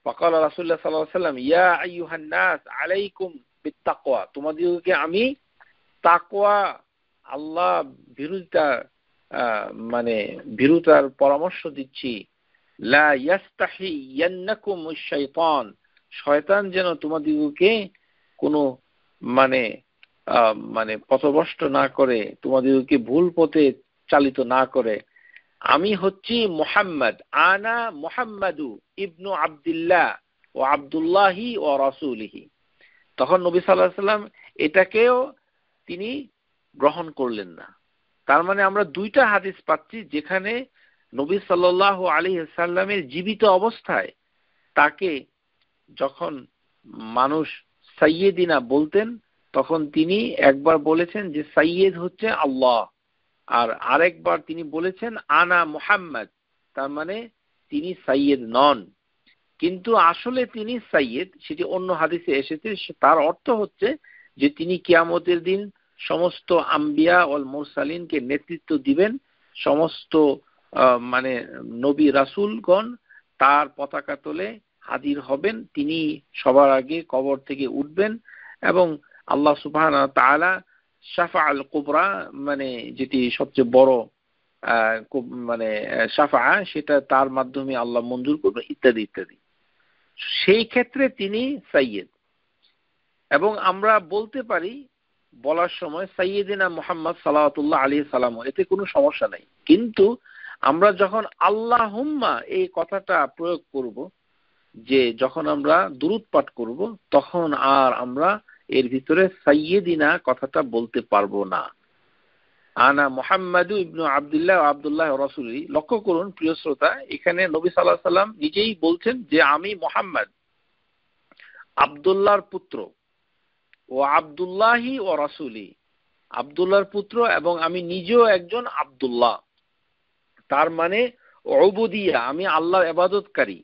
ফাকালা রাসূলুল্লাহ সাল্লাল্লাহু আলাইহি সাল্লাম ইয়া আইয়ুহান নাস আলাইকুম বিত্তাকওয়া, তোমাদেরকে আমি তাকওয়া, আল্লাহ ভীরুতার পরামর্শ দিচ্ছি। লা ইয়াস্তাহিয়ান্নাকুমুশ শাইতান, শয়তান যেন তোমাদেরকে কোনো পথভ্রষ্ট না করে, তোমাদেরকে ভুল পথে চালিত না করে। আমি হচ্ছি মুহাম্মদ, আনা মুহাম্মাদু ইবনু আব্দুল্লাহ ও আব্দুল্লাহি ও রাসূলিহি। তখন নবী সাল্লাল্লাহু আলাইহি সাল্লাম এটাকেও তিনি গ্রহণ করলেন না। তার আমরা দুইটা হাদিস পাচ্ছি যেখানে নবী সাল্লাল্লাহু আলাইহি সাল্লামের জীবিত অবস্থায় তাকে যখন মানুষ সাইয়্যিদিনা বলতেন, তখন তিনি একবার বলেছেন যে সাইয়্যিদ হচ্ছে আল্লাহ, আর আরেকবার তিনি বলেছেন আনা মুহাম্মদ, তার তিনি সাইয়্যিদ নন, কিন্তু আসলে তিনি সাইয়্যিদ। সেটি অন্য হাদিসে এসেছে। তার অর্থ হচ্ছে যে তিনি কিয়ামতের দিন সমস্ত আম্বিয়া ওয়াল মুরসালিনকে নেতৃত্ব দিবেন, সমস্ত নবী রাসূলগণ তার পতাকা তলে হাজির হবেন, তিনি সবার আগে কবর থেকে উঠবেন এবং আল্লাহ সুবহানাহু ওয়া তাআলা শাফাআল কুবরা, যেটি সবচেয়ে বড় শাফাআ, সেটা তার মাধ্যমে আল্লাহ মঞ্জুর করবে, ইত্যাদি ইত্যাদি। সেই ক্ষেত্রে তিনি সাইয়্যিদ। এবং আমরা বলতে পারি বলার সময় সাইয়্যিদিনা মুহাম্মদ সাল্লাল্লাহু আলাইহি সাল্লাম, এতে কোনো সমস্যা নাই। কিন্তু আমরা যখন আল্লাহুম্মা এই কথাটা প্রয়োগ করব, যে যখন আমরা দুরূদ পাঠ করব, তখন আর আমরা এর ভিতরে সাইয়্যিদিনা কথাটা বলতে পারবো না। আনা মুহাম্মাদু ইবনু আব্দুল্লাহ আব্দুল্লাহ রাসূলি। লক্ষ্য করুন প্রিয় শ্রোতা, এখানে নবী সাল্লাল্লাহু আলাইহি সাল্লাম নিজেই বলছেন যে আমি মুহাম্মদ, আব্দুল্লাহর পুত্র, ও আব্দুল্লাহি ও রাসূলি, আব্দুল্লাহর পুত্র এবং আমি নিজেও একজন আব্দুল্লাহ। তার মানে উবুদিয়া, আমি আল্লাহর ইবাদতকারী,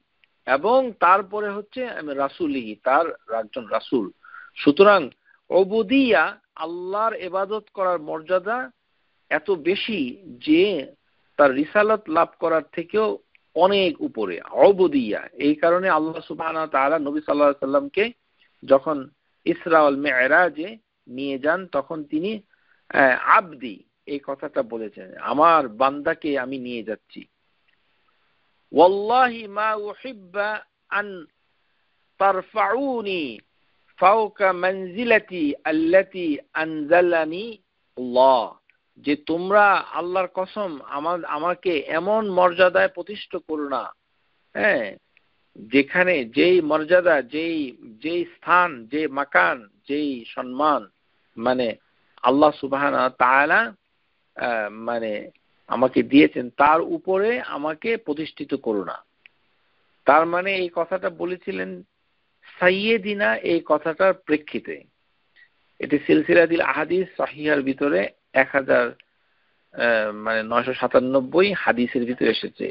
এবং তারপরে হচ্ছে আমি রাসূলিহি, তার একজন রাসূল। সুতরাং উবুদিয়া, আল্লাহর ইবাদত করার মর্যাদা এত বেশি যে তার রিসালাত লাভ করার থেকেও অনেক উপরে উবুদিয়া। এই কারণে আল্লাহ সুবহানাহু ওয়া তাআলা নবী সাল্লাল্লাহু আলাইহি সাল্লামকে যখন ইসরা ওয়াল মি'রাজে নিয়ে যান, তখন তিনি আবদি এই কথাটা বলেছেন, আমার বান্দাকে আমি নিয়ে যাচ্ছি। ওয়াল্লাহি মা উহিব্বা আন তারফাউনি ফাওকা মানজিলাতি আল্লাতি আনজালানি আল্লাহ, যে তোমরা আল্লাহর কসম আমাকে এমন মর্যাদায় প্রতিষ্ঠিত করো না, হ্যাঁ, যেখানে যেই মর্যাদা, যেই স্থান, যে মাকান, যেই সম্মান মানে আল্লাহ সুবহানাহু ওয়া তাআলা মানে আমাকে দিয়েছেন, তার উপরে আমাকে প্রতিষ্ঠিত করো না। তার মানে এই কথাটা বলেছিলেন সাইয়্যিদিনা এই কথাটার প্রেক্ষিতে। এটি সিলসিলাতুল আহাদিস সহিহার ভিতরে 1997 হাদিসের ভিতরে এসেছে।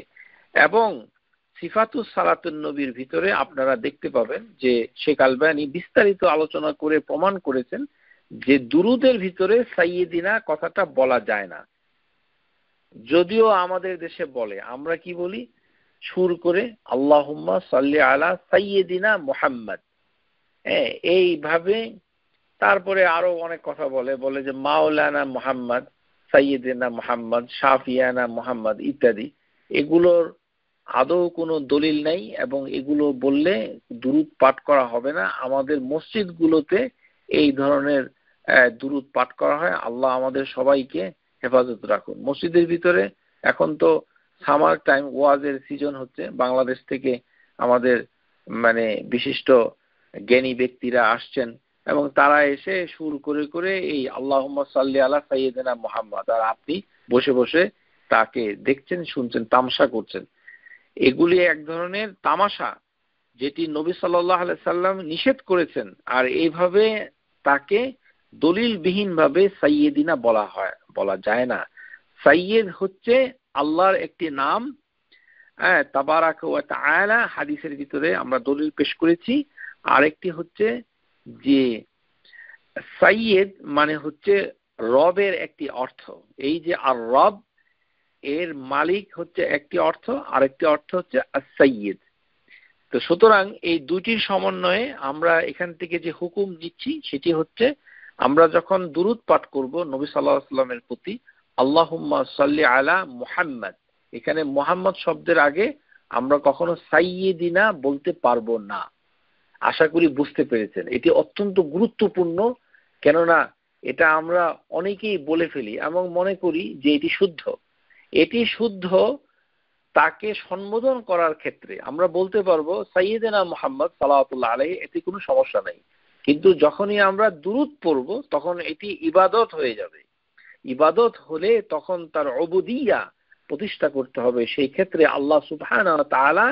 এবং সিফাতুস সালাতুন নবীর ভিতরে আপনারা দেখতে পাবেন যে শেখ আলবানী বিস্তারিত আলোচনা করে প্রমাণ করেছেন যে দুরুদের ভিতরে সাইয়্যিদিনা কথাটা বলা যায় না। যদিও আমাদের দেশে বলে, আমরা কি বলি? সুর করে আল্লাহুম্মা সাল্লি আলা সাইয়্যিদিনা মুহাম্মদ, এইভাবে। তারপরে আরো অনেক কথা বলে যে মাওলানা মুহাম্মদ, সাইয়্যিদিনা মুহাম্মদ, শাফিয়ানা মুহাম্মদ ইত্যাদি। এগুলোর আদৌ কোনো দলিল নাই, এবং এগুলো বললে দুরূদ পাঠ করা হবে না। আমাদের মসজিদগুলোতে এই ধরনের দুরূদ পাঠ করা হয়। আল্লাহ আমাদের সবাইকে হেফাজত রাখুন। মসজিদের ভিতরে এখন তো সামার টাইম, ওয়াজের সিজন হচ্ছে, বাংলাদেশ থেকে আমাদের বিশিষ্ট জ্ঞানী ব্যক্তিরা আসছেন, এবং তারা এসে সুর করে করে এই আল্লাহুম্মা সাল্লি আলা সাইয়্যিদিনা মুহাম্মদ, আর আপনি বসে বসে তাকে দেখছেন, শুনছেন, তামাশা করছেন। এগুলি এক ধরনের তামাশা, যেটি নবী সাল্লাল্লাহু আলাইহি সাল্লাম নিষেধ করেছেন। আর এইভাবে তাকে দলিলবিহীন ভাবে সাইয়্যিদিনা বলা যায় না। সাইয়্যিদ হচ্ছে আল্লাহর একটি নাম, তাবারাকা ওয়া তাআলা, হাদিসের ভিতরে আমরা দলিল পেশ করেছি। আরেকটি হচ্ছে যে সাইয়্যিদ মানে হচ্ছে রবের একটি অর্থ। এই যে আর রব, এর মালিক হচ্ছে একটি অর্থ, আরেকটি অর্থ হচ্ছে as-সাইয়্যিদ। তো সুতরাং এই দুটির সমন্বয়ে আমরা এখান থেকে যে হুকুম নিচ্ছি সেটি হচ্ছে, আমরা যখন দুরূদ পাঠ করব নবী সাল্লাল্লাহু আলাইহি ওয়াসাল্লামের প্রতি, আল্লাহুম্মা সাল্লি আলা মুহাম্মদ, এখানে মুহাম্মদ শব্দের আগে আমরা কখনো সাইয়্যিদিনা বলতে পারবো না। আশা করি বুঝতে পেরেছেন। এটি অত্যন্ত গুরুত্বপূর্ণ, কেননা এটা আমরা অনেকেই বলে ফেলি এবং মনে করি যে এটি শুদ্ধ। এটি শুদ্ধ তাকে সম্বোধন করার ক্ষেত্রে আমরা বলতে পারবো সাইয়্যিদিনা মুহাম্মদ সাল্লাল্লাহু আলাইহি, এতে কোনো সমস্যা নাই। কিন্তু যখনই আমরা দুরূদ পড়ব তখন এটি ইবাদত হয়ে যাবে। ইবাদত হলে তখন তার উবুদিয়া প্রতিষ্ঠা করতে হবে। সেই ক্ষেত্রে আল্লাহ সুবহানাহু ওয়া তাআলা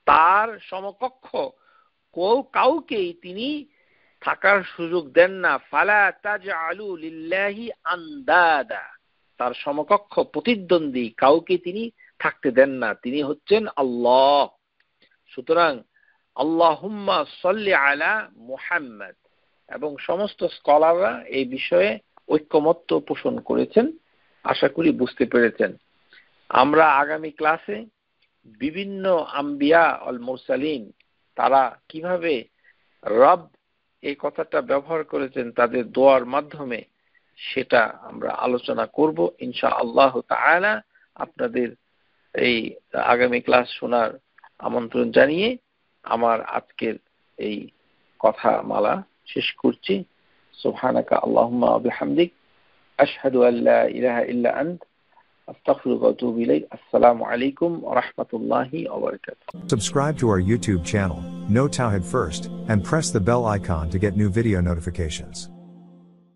তার সমকক্ষ কাউকেই তিনি থাকার সুযোগ দেন না। ফালা তাজআলু লিল্লাহি আনদাদা, তার সমকক্ষ প্রতিদ্বন্দ্বী কাউকে তিনি থাকতে দেন না। তিনি হচ্ছেন আল্লাহ। সুতরাং আল্লাহুম্মা সাল্লি আলা মুহাম্মদ, এবং সমস্ত স্কলাররা এই বিষয়ে ঐক্যমত্য পোষণ করেছেন। আশা করি বুঝতে পেরেছেন। আমরা আগামী ক্লাসে বিভিন্ন আম্বিয়া আল মুরসালিন তারা কিভাবে রব এই কথাটা ব্যবহার করেছেন তাদের দোয়ার মাধ্যমে, সেটা আমরা আলোচনা করব ইনশাআল্লাহ তাআলা। আপনাদের এই আগামী ক্লাস শোনার আমন্ত্রণ জানিয়ে আমার আজকের এই কথা মালা শেষ করছি। সুবহানাকা আল্লাহুম্মা ওয়া বিহামদিক, আশহাদু আল্লা ইলাহা ইল্লা আন্ত, আস্তাগফিরুকা ওয়া আতুবু ইলাইক। আসসালামু আলাইকুম ওয়া রাহমাতুল্লাহি ওয়া বারাকাতুহু। Subscribe to our YouTube channel, Know Tawhid First, and press the bell icon to get new video notifications.